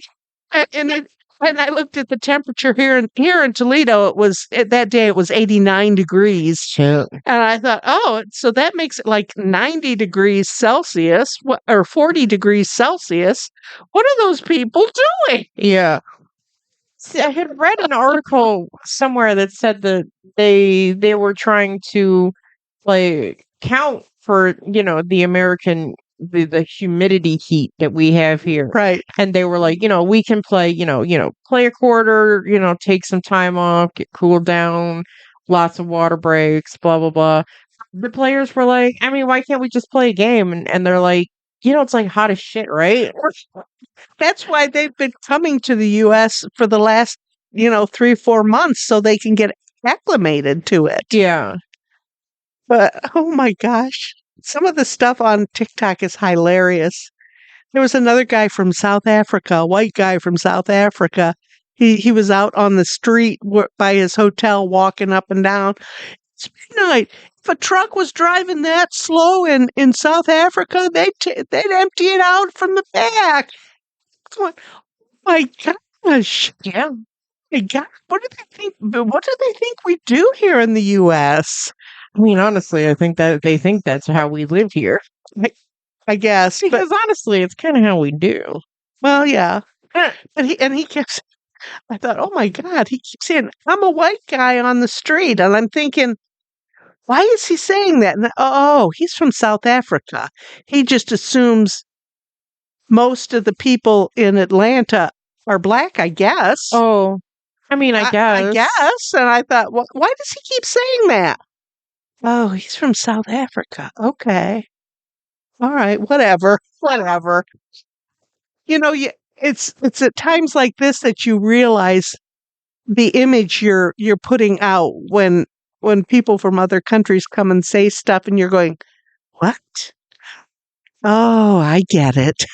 And And I looked at the temperature here in Toledo. That day it was 89 degrees. Shit. And I thought, oh, so that makes it like 90 degrees Celsius or 40 degrees Celsius. What are those people doing? Yeah. See, I had read an article somewhere that said that they were trying to like count for, the American the humidity heat that we have here. Right. And they were like, we can play, play a quarter, take some time off, get cooled down, lots of water breaks, blah blah blah. The players were like, I mean, why can't we just play a game? And they're like, it's like hot as shit, right? That's why they've been coming to the US for the last, 3-4 months so they can get acclimated to it. Yeah. But oh my gosh, some of the stuff on TikTok is hilarious. There was another guy from South Africa, a white guy from South Africa. He was out on the street by his hotel walking up and down. It's midnight. If a truck was driving that slow in South Africa, they'd empty it out from the back. Oh my gosh. Yeah. My God, what do they think we do here in the US? I mean, honestly, I think that they think that's how we live here. I guess. Because honestly, it's kind of how we do. Well, yeah. But he kept, I thought, oh my God, he keeps saying, I'm a white guy on the street. And I'm thinking, why is he saying that? And, oh, he's from South Africa. He just assumes most of the people in Atlanta are black, I guess. Oh, I mean, I guess. I guess. And I thought, well, why does he keep saying that? Oh, he's from South Africa. Okay. All right, whatever. It's at times like this that you realize the image you're putting out when people from other countries come and say stuff and you're going, "What? Oh, I get it."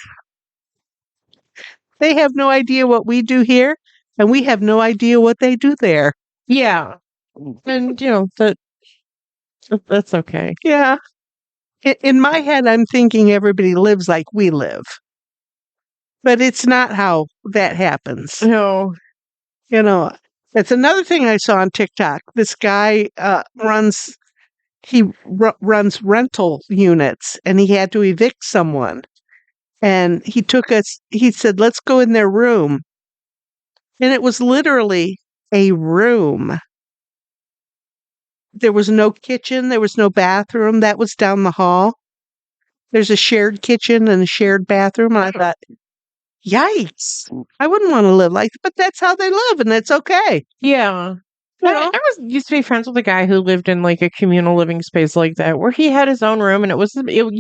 They have no idea what we do here, and we have no idea what they do there. Yeah. And, that's okay. Yeah. In my head, I'm thinking everybody lives like we live. But it's not how that happens. No. That's another thing I saw on TikTok. This guy runs rental units, and he had to evict someone. And he said, let's go in their room. And it was literally a room. There was no kitchen. There was no bathroom. That was down the hall. There's a shared kitchen and a shared bathroom. And I thought, yikes. I wouldn't want to live like that, but that's how they live, and it's okay. Yeah. I used to be friends with a guy who lived in like a communal living space like that, where he had his own room and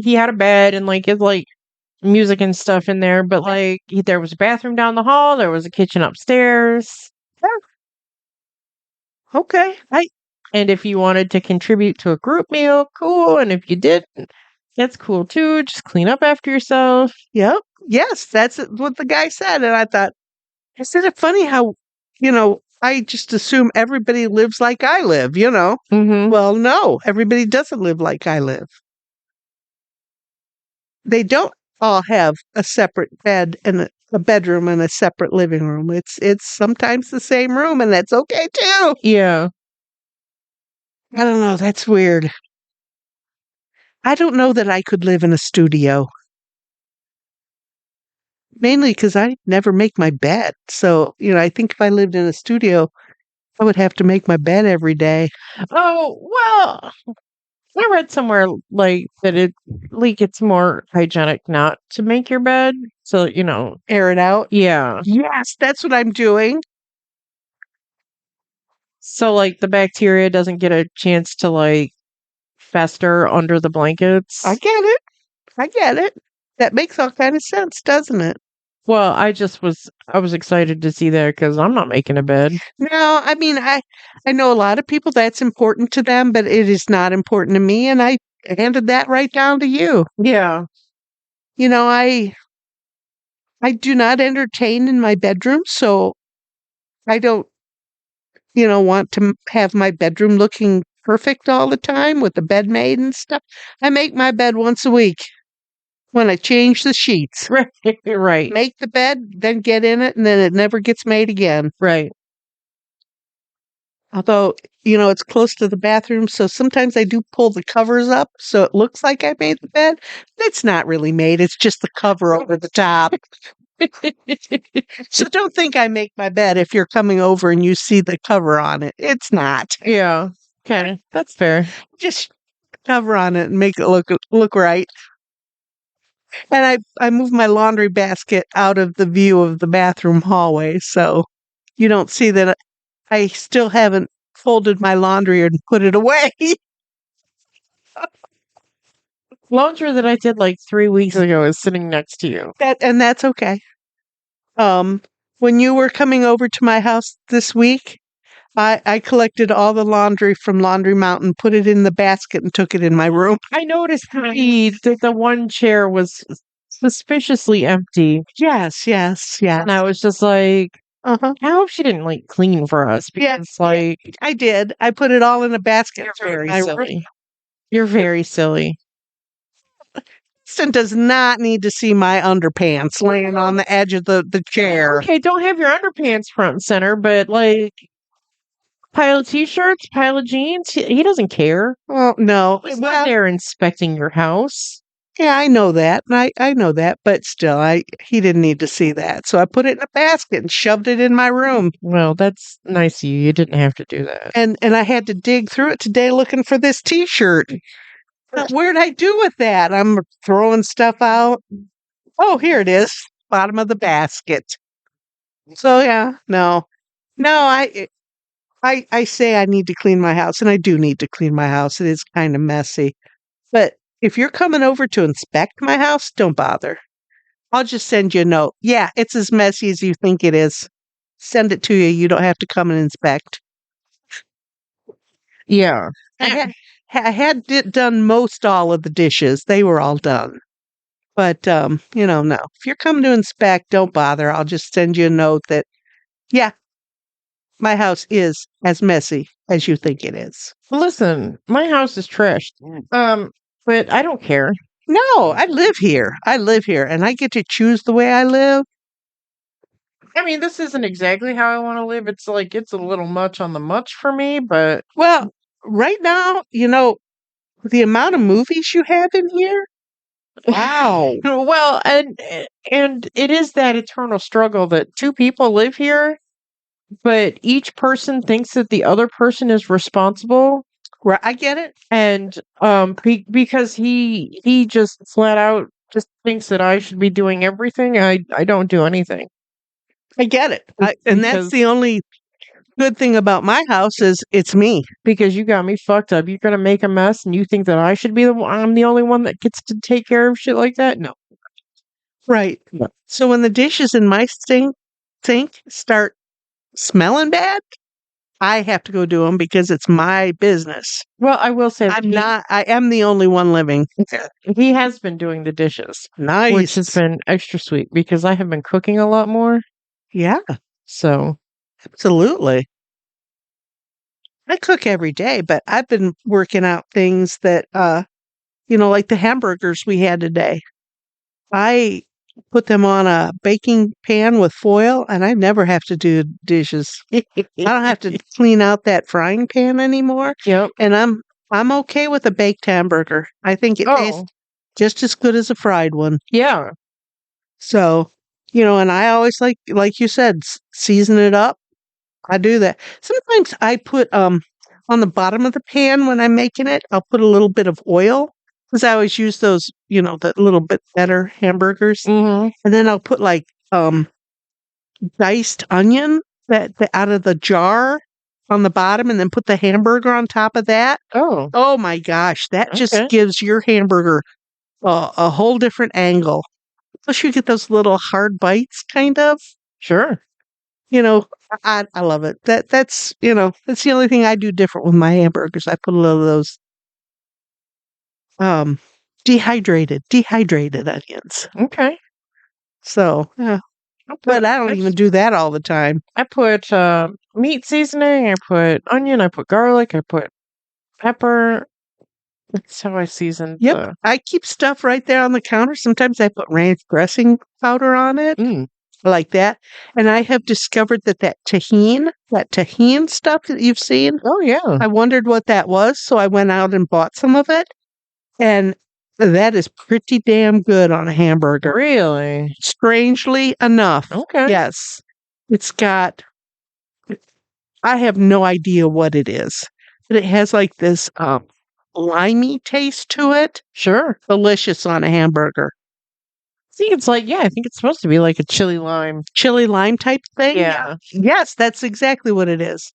he had a bed and like his like music and stuff in there, but like there was a bathroom down the hall, there was a kitchen upstairs. Okay. And if you wanted to contribute to a group meal, cool. And if you didn't, that's cool too. Just clean up after yourself. Yep. Yes, that's what the guy said. And I thought, isn't it funny how, I just assume everybody lives like I live, Mm-hmm. Well, no, everybody doesn't live like I live. They don't all have a separate bed and a bedroom and a separate living room. It's sometimes the same room, and that's okay too. Yeah. I don't know. That's weird. I don't know that I could live in a studio. Mainly because I never make my bed. So, I think if I lived in a studio, I would have to make my bed every day. Oh, well, I read somewhere like that it's more hygienic not to make your bed. So, Air it out. Yeah. Yes, that's what I'm doing. So like the bacteria doesn't get a chance to like fester under the blankets. I get it. That makes all kind of sense, doesn't it? Well, I was excited to see that because I'm not making a bed. No, I mean, I know a lot of people that's important to them, but it is not important to me, and I handed that right down to you. Yeah. I do not entertain in my bedroom, so I don't, want to have my bedroom looking perfect all the time with the bed made and stuff. I make my bed once a week. When I change the sheets. Right. Right. Make the bed, then get in it, and then it never gets made again. Right. Although, it's close to the bathroom, so sometimes I do pull the covers up so it looks like I made the bed. It's not really made, it's just the cover over the top. So don't think I make my bed if you're coming over and you see the cover on it. It's not. Yeah. Okay. That's fair. Just cover on it and make it look right. And I moved my laundry basket out of the view of the bathroom hallway, so you don't see that I still haven't folded my laundry and put it away. Laundry that I did like 3 weeks ago is sitting next to you. That's okay. When you were coming over to my house this week, I collected all the laundry from Laundry Mountain, put it in the basket, and took it in my room. I noticed that the one chair was suspiciously empty. Yes. And I was just like, Uh-huh. I hope she didn't like clean for us. Yeah. Because like I did. I put it all in a basket. you're very silly. You're very silly. Kristen does not need to see my underpants laying on the edge of the chair. Okay, don't have your underpants front and center, but like pile of t-shirts, pile of jeans. He doesn't care. Oh, no. He's not there inspecting your house. Yeah, I know that. I know that, but still, he didn't need to see that. So I put it in a basket and shoved it in my room. Well, that's nice of you. You didn't have to do that. And I had to dig through it today looking for this t-shirt. Where'd I do with that? I'm throwing stuff out. Oh, here it is. Bottom of the basket. So yeah, no, I say I need to clean my house, and I do need to clean my house. It is kind of messy. But if you're coming over to inspect my house, don't bother. I'll just send you a note. Yeah, it's as messy as you think it is. Send it to you. You don't have to come and inspect. Yeah. I had done most all of the dishes. They were all done. But, no. If you're coming to inspect, don't bother. I'll just send you a note that, yeah, my house is as messy as you think it is. Listen, my house is trashed. But I don't care. No, I live here. And I get to choose the way I live. I mean, this isn't exactly how I want to live. It's like it's a little much on the much for me, but Well, right now, the amount of movies you have in here. Wow. well, and it is that eternal struggle that two people live here, but each person thinks that the other person is responsible. Right, I get it. And because he just flat out just thinks that I should be doing everything. I don't do anything. I get it. And that's the only good thing about my house is it's me. Because you got me fucked up. You're gonna make a mess, and you think that I should be I'm the only one that gets to take care of shit like that? No. Right. No. So when the dishes in my sink start smelling bad, I have to go do them because it's my business. Well, I will say I am the only one living. He has been doing the dishes. Nice. Which has been extra sweet because I have been cooking a lot more. Yeah. So absolutely. I cook every day, but I've been working out things that like the hamburgers we had today. I put them on a baking pan with foil, and I never have to do dishes. I don't have to clean out that frying pan anymore. Yep. And I'm okay with a baked hamburger. I think it tastes just as good as a fried one. Yeah. So, and I always like you said, season it up. I do that. Sometimes I put on the bottom of the pan when I'm making it, I'll put a little bit of oil. Because I always use those, the little bit better hamburgers. Mm-hmm. And then I'll put diced onion that out of the jar on the bottom, and then put the hamburger on top of that. Oh my gosh, that just gives your hamburger a whole different angle. Plus you get those little hard bites, kind of. Sure. I love it. That's that's the only thing I do different with my hamburgers. I put a little of those dehydrated onions. Okay. So, but I don't even do that all the time. I put meat seasoning, I put onion, I put garlic, I put pepper, That's how I seasoned Yep. the I keep stuff right there on the counter. Sometimes I put ranch dressing powder on it, like that. And I have discovered that tahine stuff that you've seen, Oh, yeah. I wondered what that was, so I went out and bought some of it, and that is pretty damn good on a hamburger. Really? Strangely enough. Okay. Yes. It's got I have no idea what it is, but it has like this limey taste to it. Sure. Delicious on a hamburger. I think it's like, yeah, I think it's supposed to be like a chili lime. Chili lime type thing? Yeah. Yes, that's exactly what it is.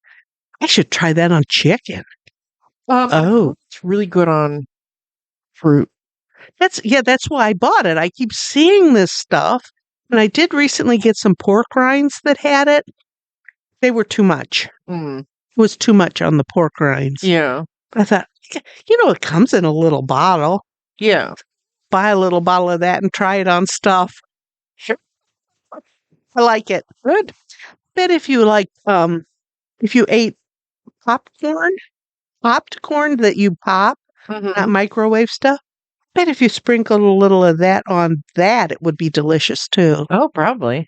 I should try that on chicken. Oh. It's really good on fruit. That's why I bought it. I keep seeing this stuff, and I did recently get some pork rinds that had it. They were too much. Mm. It was too much on the pork rinds. Yeah. I thought, it comes in a little bottle. Yeah. Buy a little bottle of that and try it on stuff. Sure. I like it. Good. Bet if you if you ate popped corn that you pop, not microwave stuff, bet if you sprinkled a little of that on that, it would be delicious too. Oh, probably.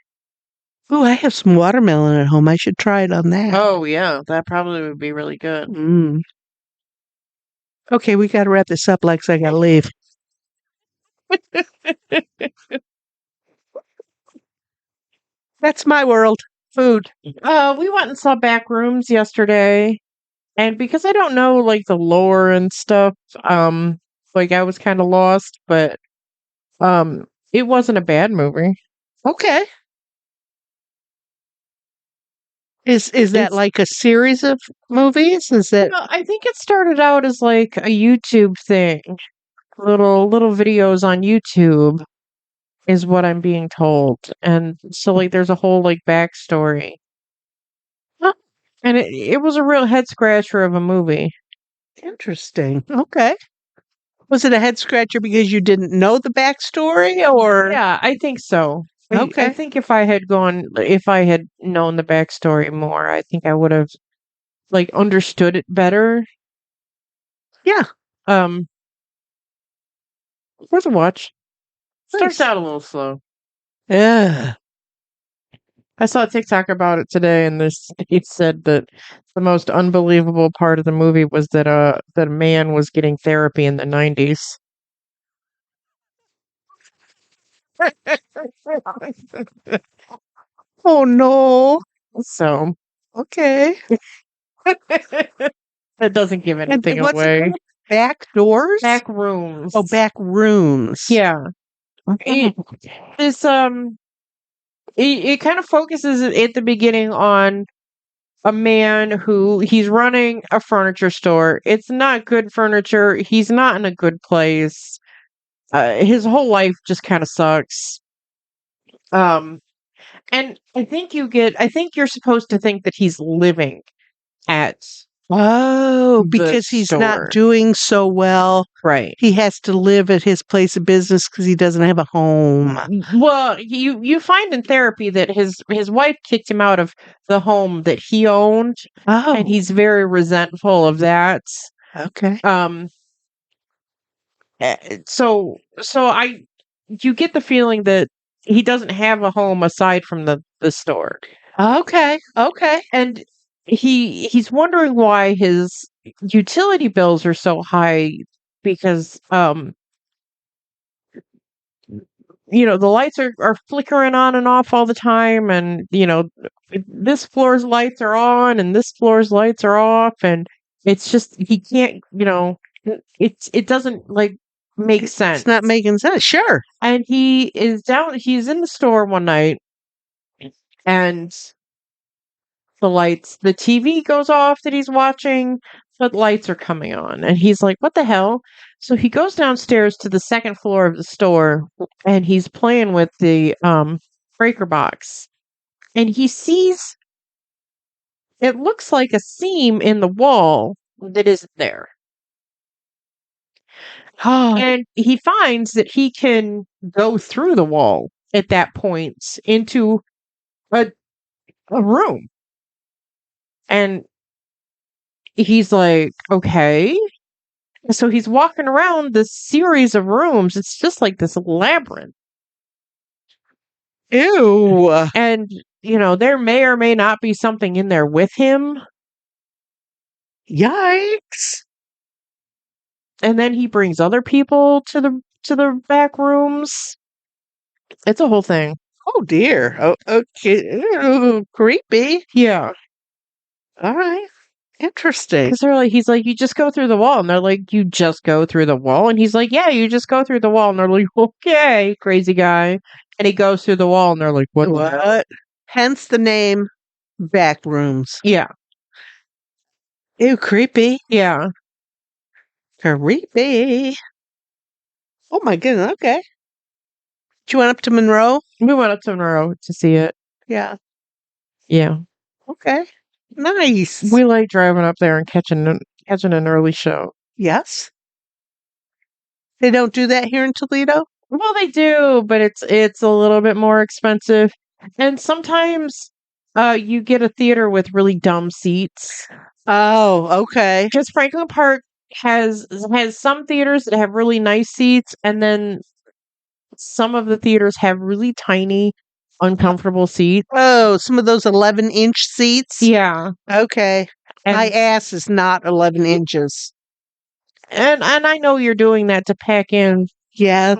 Ooh, I have some watermelon at home. I should try it on that. Oh, yeah. That probably would be really good. Mm. Okay, we got to wrap this up, Lex. I got to leave. That's my world. Food. We went and saw Back Rooms yesterday, and because I don't know like the lore and stuff, like I was kind of lost, but it wasn't a bad movie. Okay. Is that It's- like a series of movies? Is it? Well, I think it started out as like a YouTube thing, little videos on YouTube, is what I'm being told, and so like there's a whole like backstory. Huh, And it was a real head scratcher of a movie. interesting. Okay. Was it a head scratcher because you didn't know the backstory, or? Yeah, I think so. I Okay. think if I had known the backstory more, I think I would have like understood it better. Yeah. Worth a watch. Starts Nice. out a little slow. Yeah. I saw a TikTok about it today, and it said that the most unbelievable part of the movie was that a man was getting therapy in the 90s. Oh no. So Okay. that doesn't give And anything what's it away. called? Back doors? Back rooms. Oh, back rooms. Yeah. It, this it kind of focuses at the beginning on a man who he's running a furniture store. It's not good furniture. He's not in a good place. His whole life just kind of sucks. And I think you're supposed to think that he's living at Oh, the because he's not store. doing so well. Right. He has to live at his place of business because he doesn't have a home. Well, you find in therapy that his wife kicked him out of the home that he owned, Oh, and he's very resentful of that. okay. So you get the feeling that he doesn't have a home aside from the store, Okay. Okay. and he's wondering why his utility bills are so high because the lights are flickering on and off all the time, and this floor's lights are on and this floor's lights are off, and it's just he can't it doesn't like make sense. It's not making sense. Sure. And he's in the store one night, and the TV goes off that he's watching, but lights are coming on, and he's like, what the hell? So he goes downstairs to the second floor of the store, and he's playing with the breaker box, and he sees it looks like a seam in the wall that isn't there. And he finds that he can go through the wall at that point into a room. And he's like, okay. So he's walking around this series of rooms. It's just like this labyrinth. Ew. And, there may or may not be something in there with him. Yikes. And then he brings other people to the back rooms. It's a whole thing. Oh dear. Oh, okay. Ew, creepy. Yeah. All right. Interesting. Because he's like, you just go through the wall. And they're like, you just go through the wall? And he's like, yeah, you just go through the wall. And they're like, okay, crazy guy. And he goes through the wall and they're like, what? What? Hence the name back rooms. Yeah. Ew, creepy. Yeah. Creepy. Oh my goodness. Okay. You went up to Monroe? We went up to Monroe to see it. Yeah. Yeah. Okay. Nice. We like driving up there and catching an early show. Yes. They don't do that here in Toledo? Well, they do, but it's a little bit more expensive. And sometimes you get a theater with really dumb seats. Oh, okay. Because Franklin Park has some theaters that have really nice seats, and then some of the theaters have really tiny, uncomfortable seats. Oh, some of those 11-inch seats? Yeah. Okay. My ass is not 11 inches. And I know you're doing that to pack in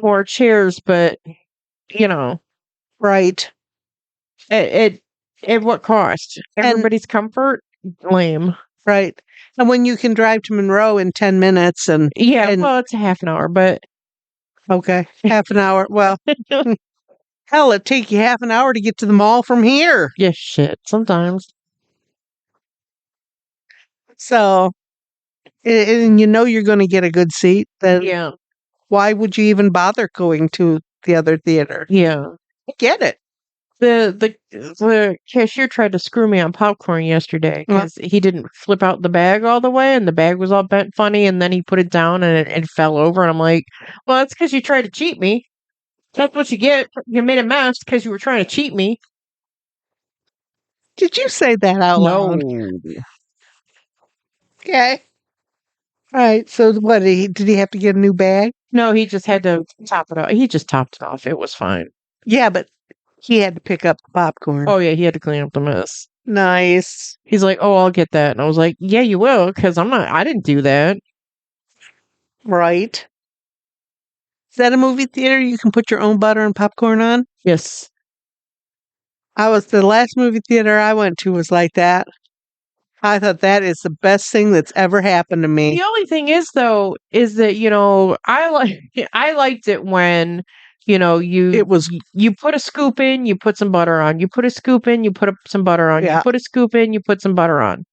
more chairs, but right. At what cost? Everybody's comfort? Lame. Right. And when you can drive to Monroe in 10 minutes well, it's a half an hour, but okay, half an hour. Well, hell, it'd take you half an hour to get to the mall from here. Yeah, shit. Sometimes. So, and you're going to get a good seat, then why would you even bother going to the other theater? Yeah. I get it. The cashier tried to screw me on popcorn yesterday because he didn't flip out the bag all the way, and the bag was all bent funny, and then he put it down and it fell over, and I'm like, well, that's because you tried to cheat me. That's what you get. You made a mess because you were trying to cheat me. Did you say that out loud? Okay. All right. So what, did he have to get a new bag? No, he just had to top it off. He just topped it off. It was fine. Yeah, but he had to pick up the popcorn. Oh, yeah, he had to clean up the mess. Nice. He's like, oh, I'll get that. And I was like, yeah, you will, because I didn't do that. Right. Is that a movie theater you can put your own butter and popcorn on? Yes. The last movie theater I went to was like that. I thought that is the best thing that's ever happened to me. The only thing is, though, is that, I liked it when, you put a scoop in, you put some butter on. You put a scoop in, you put some butter on. Yeah. You put a scoop in, you put some butter on.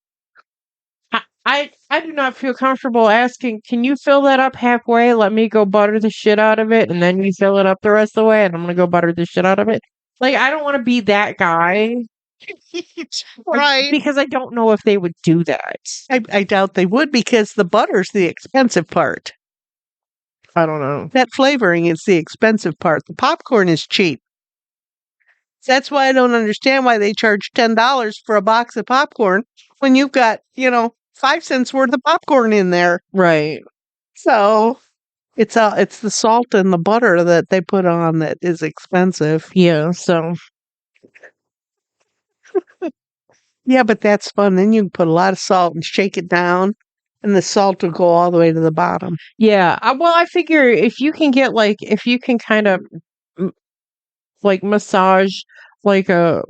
I do not feel comfortable asking, can you fill that up halfway? Let me go butter the shit out of it, and then you fill it up the rest of the way, and I'm going to go butter the shit out of it. Like, I don't want to be that guy. Right. Because I don't know if they would do that. I doubt they would, because the butter's the expensive part. I don't know. That flavoring is the expensive part. The popcorn is cheap. That's why I don't understand why they charge $10 for a box of popcorn when you've got, 5 cents worth of popcorn in there. Right. So it's the salt and the butter that they put on that is expensive. Yeah, so yeah, but that's fun. Then you can put a lot of salt and shake it down, and the salt will go all the way to the bottom. Yeah. Well, I figure if you can kind of like massage like a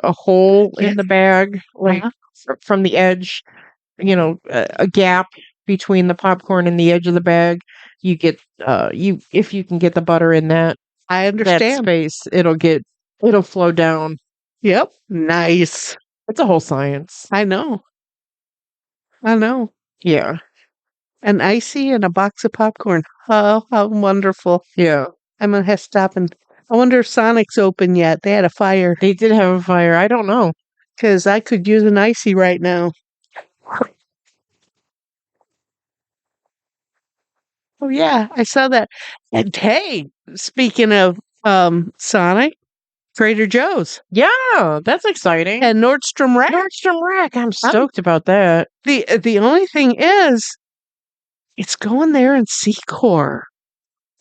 hole in the bag, like from the edge, a gap between the popcorn and the edge of the bag, you get if you can get the butter in that, I understand, that space, it'll flow down. Yep. Nice. It's a whole science. I know. Yeah. An icy and a box of popcorn. Oh, how wonderful. Yeah. I'm going to have to stop and I wonder if Sonic's open yet. They had a fire. They did have a fire. I don't know. Because I could use an icy right now. Oh, yeah. I saw that. And hey, speaking of Sonic, Trader Joe's. Yeah, that's exciting. And Nordstrom Rack. I'm stoked about that. The only thing is, It's going there in Secor.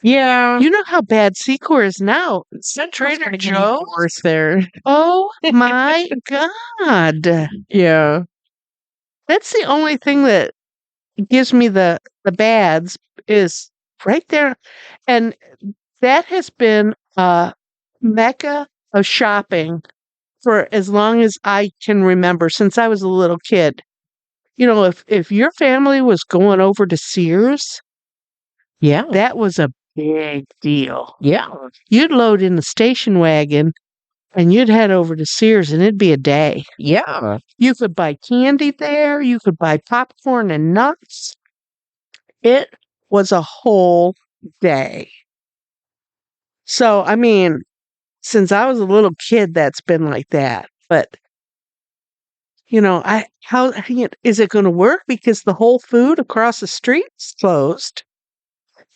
Yeah. You know how bad Secor is now. Central's Trader gonna get even Joe's? worse there. Oh my God. Yeah. That's the only thing that gives me the bads is right there. And that has been a mecca of shopping for as long as I can remember, since I was a little kid. You know, if your family was going over to Sears, Yeah. that was a big deal. Yeah. You'd load in the station wagon and you'd head over to Sears and it'd be a day. Yeah. You could buy candy there, you could buy popcorn and nuts. It was a whole day. So, I mean, since I was a little kid, that's been like that. But you know, is it going to work because the Whole Food across the street's closed?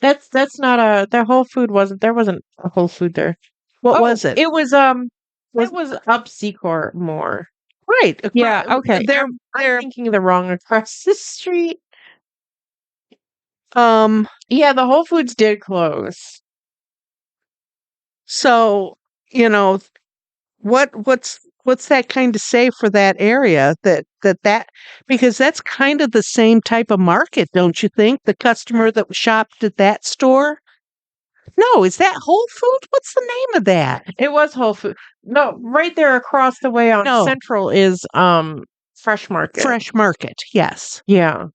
That's not the Whole Food wasn't there wasn't a Whole Food there. What was it? It was it was up Secor more. Right. Yeah, okay. They're I'm thinking the wrong across the street. um Yeah, the Whole Foods did close. so, you know, what's that kind of say for that area that because that's kind of the same type of market, don't you think? The customer that shopped at that store? No, is that Whole Food? What's the name of that? It was Whole Food. No, right there across the way on No. Central is Fresh Market. Fresh Market, yes. Yeah.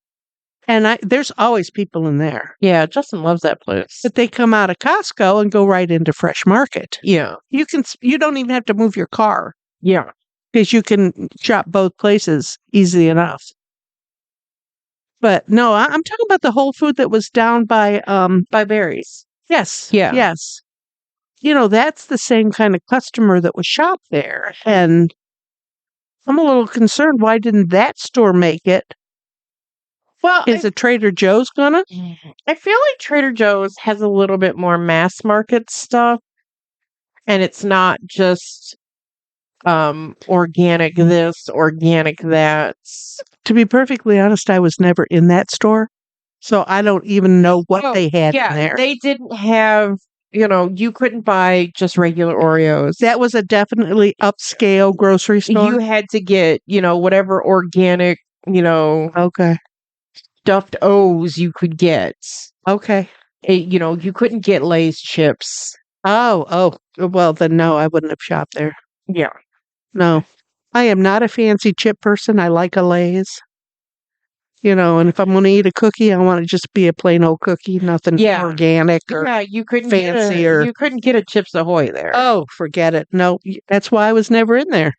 And there's always people in there. Yeah, Justin loves that place. But they come out of Costco and go right into Fresh Market. Yeah. You don't even have to move your car Yeah. because you can shop both places easy enough. But no, I'm talking about the Whole Food that was down by Barry's. Yes. Yeah. Yes. You know, that's the same kind of customer that was shopped there. And I'm a little concerned, why didn't that store make it? Well, Is it Trader Joe's gonna? I feel like Trader Joe's has a little bit more mass market stuff, and it's not just organic this, organic that. To be perfectly honest, I was never in that store, so I don't even know what they had in there. They didn't have, you couldn't buy just regular Oreos. That was a definitely upscale grocery store. You had to get, whatever organic, okay, stuffed O's you could get. Okay. You couldn't get Lay's chips. Oh, well then no, I wouldn't have shopped there. Yeah. No. I am not a fancy chip person. I like a Lay's. And if I'm going to eat a cookie, I want it to just be a plain old cookie, nothing organic or you couldn't fancy you couldn't get a Chips Ahoy there. Oh, forget it. No, that's why I was never in there.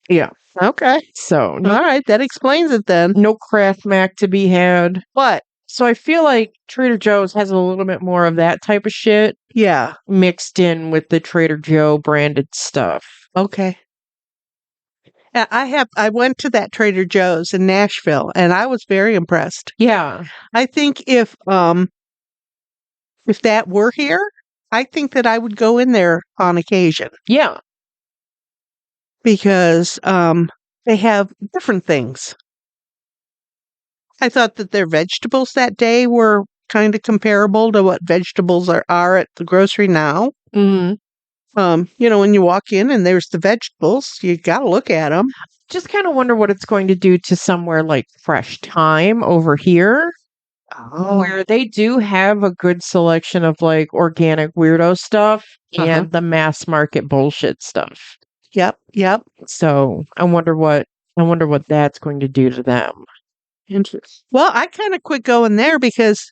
Yeah. Okay. So, all right, that explains it then. No Kraft Mac to be had. What? So I feel like Trader Joe's has a little bit more of that type of shit. Yeah. Mixed in with the Trader Joe branded stuff. Okay. I went to that Trader Joe's in Nashville and I was very impressed. Yeah. I think if that were here, I think that I would go in there on occasion. Yeah. Because they have different things. I thought that their vegetables that day were kind of comparable to what vegetables are at the grocery now. Mm-hmm. When you walk in and there's the vegetables, you got to look at them. Just kind of wonder what it's going to do to somewhere like Fresh Thyme over here. Oh. Where they do have a good selection of like organic weirdo stuff and the mass market bullshit stuff. Yep. So I wonder what that's going to do to them. Interesting. Well, I kind of quit going there because,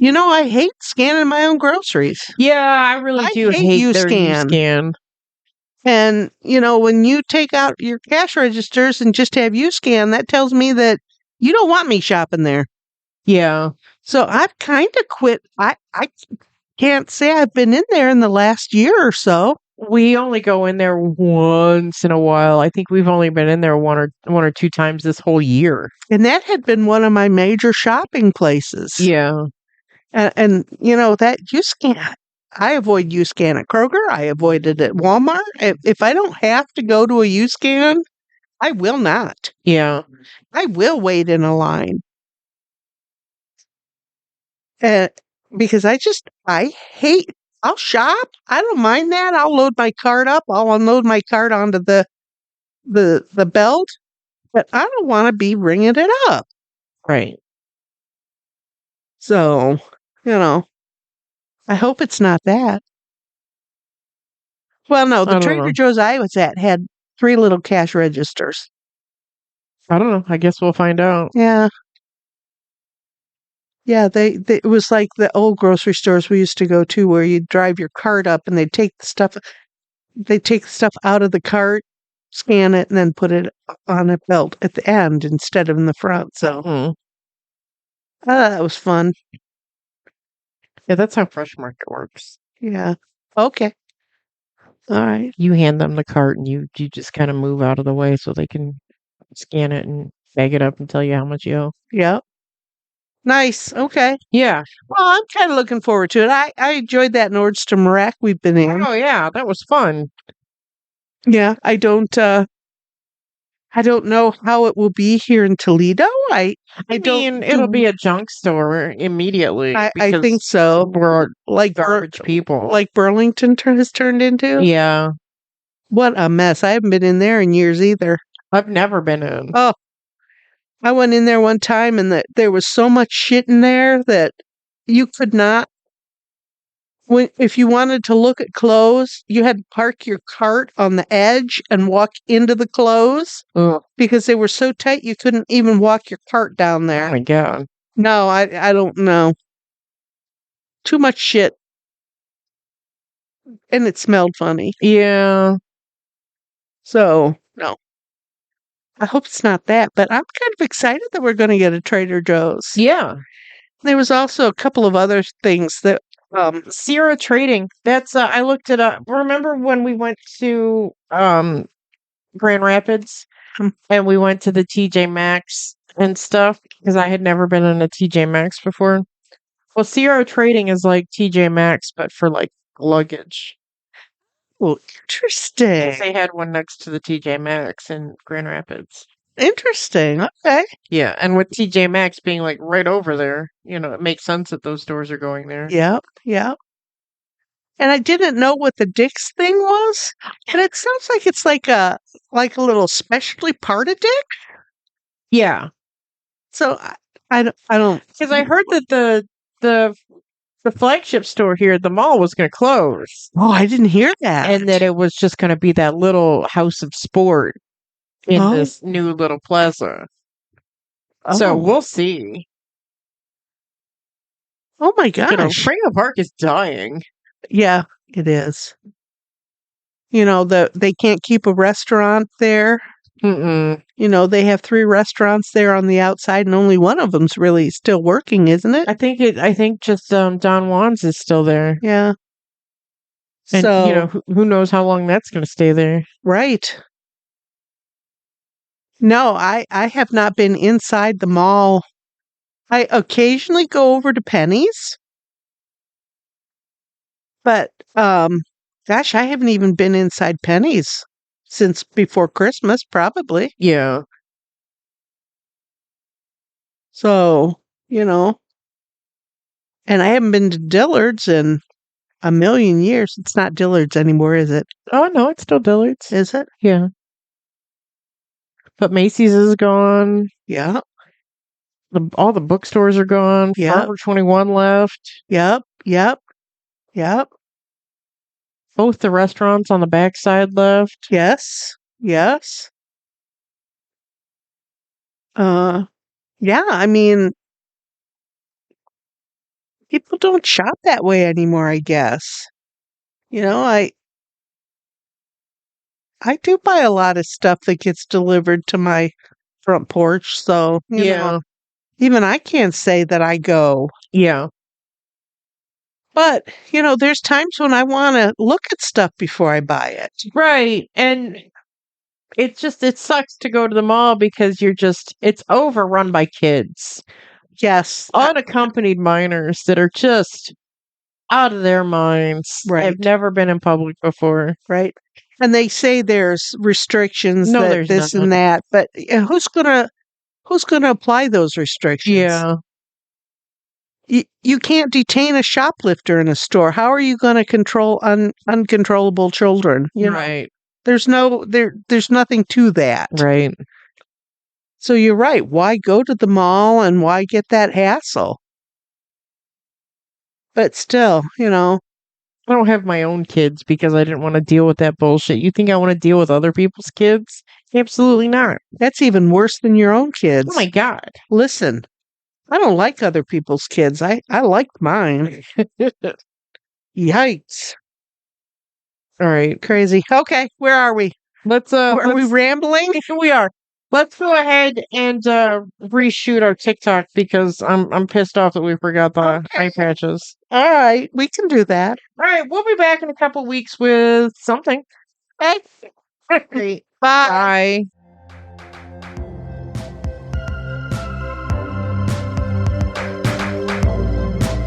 I hate scanning my own groceries. Yeah, I really do hate their U-Scan. And, when you take out your cash registers and just have U-Scan, that tells me that you don't want me shopping there. Yeah. So I've kind of quit. I can't say I've been in there in the last year or so. We only go in there once in a while. I think we've only been in there one or two times this whole year. And that had been one of my major shopping places. Yeah. And that U-Scan, I avoid U-Scan at Kroger. I avoid it at Walmart. If I don't have to go to a U-Scan, I will not. Yeah. I will wait in a line. because I hate, I'll shop. I don't mind that. I'll load my cart up. I'll unload my cart onto the belt, but I don't want to be ringing it up. Right. So, I hope it's not that. Well, no, the I don't Trader know. Joe's I was at had 3 little cash registers. I don't know. I guess we'll find out. Yeah. Yeah, it was like the old grocery stores we used to go to where you'd drive your cart up and they'd take the stuff out of the cart, scan it, and then put it on a belt at the end instead of in the front. So that was fun. Yeah, that's how Fresh Market works. Yeah. Okay. All right. You hand them the cart and you just kind of move out of the way so they can scan it and bag it up and tell you how much you owe. Yeah. Nice. Okay. Yeah. Well, I'm kind of looking forward to it. I enjoyed that Nordstrom rack we've been in. Oh yeah, that was fun. Yeah, I don't know how it will be here in Toledo. I mean, it'll be a junk store immediately. I think because so. We're Like garbage people. like Burlington has turned into. Yeah. What a mess. I haven't been in there in years either. I've never been in. Oh, I went in there one time and there was so much shit in there that you could not. If you wanted to look at clothes, you had to park your cart on the edge and walk into the clothes because they were so tight you couldn't even walk your cart down there. Oh my God. No, I don't know. Too much shit. And it smelled funny. Yeah. So, no. I hope it's not that, but I'm kind of excited that we're going to get a Trader Joe's. Yeah. There was also a couple of other things that Sierra Trading. That's I looked it up. Remember when we went to Grand Rapids and we went to the TJ Maxx and stuff because I had never been in a TJ Maxx before. Well, Sierra Trading is like TJ Maxx but for like luggage. Oh, interesting. They had one next to the TJ Maxx in Grand Rapids. Interesting. Okay. Yeah, and with TJ Maxx being like right over there, it makes sense that those stores are going there. Yep. Yep. And I didn't know what the Dick's thing was, and it sounds like it's like a little specialty part of Dick's. Yeah. So I don't because I heard that the flagship store here at the mall was going to close. Oh, I didn't hear that. And that it was just going to be that little house of sport in this new little plaza. So we'll see. Oh my gosh. Freedom Park is dying. Yeah, it is. They can't keep a restaurant there. They have 3 restaurants there on the outside, and only one of them's really still working, isn't it? I think just Don Juan's is still there. Yeah. And so who knows how long that's going to stay there? Right. No, I have not been inside the mall. I occasionally go over to Penny's, but gosh, I haven't even been inside Penny's since before Christmas, probably. Yeah. So, and I haven't been to Dillard's in a million years. It's not Dillard's anymore, is it? Oh, no, it's still Dillard's. Is it? Yeah. But Macy's is gone. Yeah. All the bookstores are gone. Yep. Forever 21 left. Yep. Both the restaurants on the backside left. Yes. Yeah, I mean, people don't shop that way anymore, I guess. I do buy a lot of stuff that gets delivered to my front porch, so even I can't say that I go. Yeah. But, there's times when I want to look at stuff before I buy it. Right. And it sucks to go to the mall because it's overrun by kids. Yes. Unaccompanied minors that are just out of their minds. Right. Have never been in public before. Right. And they say there's restrictions, there's this none. and that, but who's gonna apply those restrictions? Yeah. You can't detain a shoplifter in a store. How are you going to control uncontrollable children? You know, Right. there's nothing to that. Right. So you're right. Why go to the mall and why get that hassle? But still, I don't have my own kids because I didn't want to deal with that bullshit. You think I want to deal with other people's kids? Absolutely not. that's even worse than your own kids. Oh my God. Listen, I don't like other people's kids. I like mine. Yikes. All right. Crazy. Okay, where are we? Are we rambling? We are. Let's go ahead and reshoot our TikTok because I'm pissed off that we forgot the eye patches. All right, we can do that. All right, we'll be back in a couple weeks with something. Okay. Bye. Bye.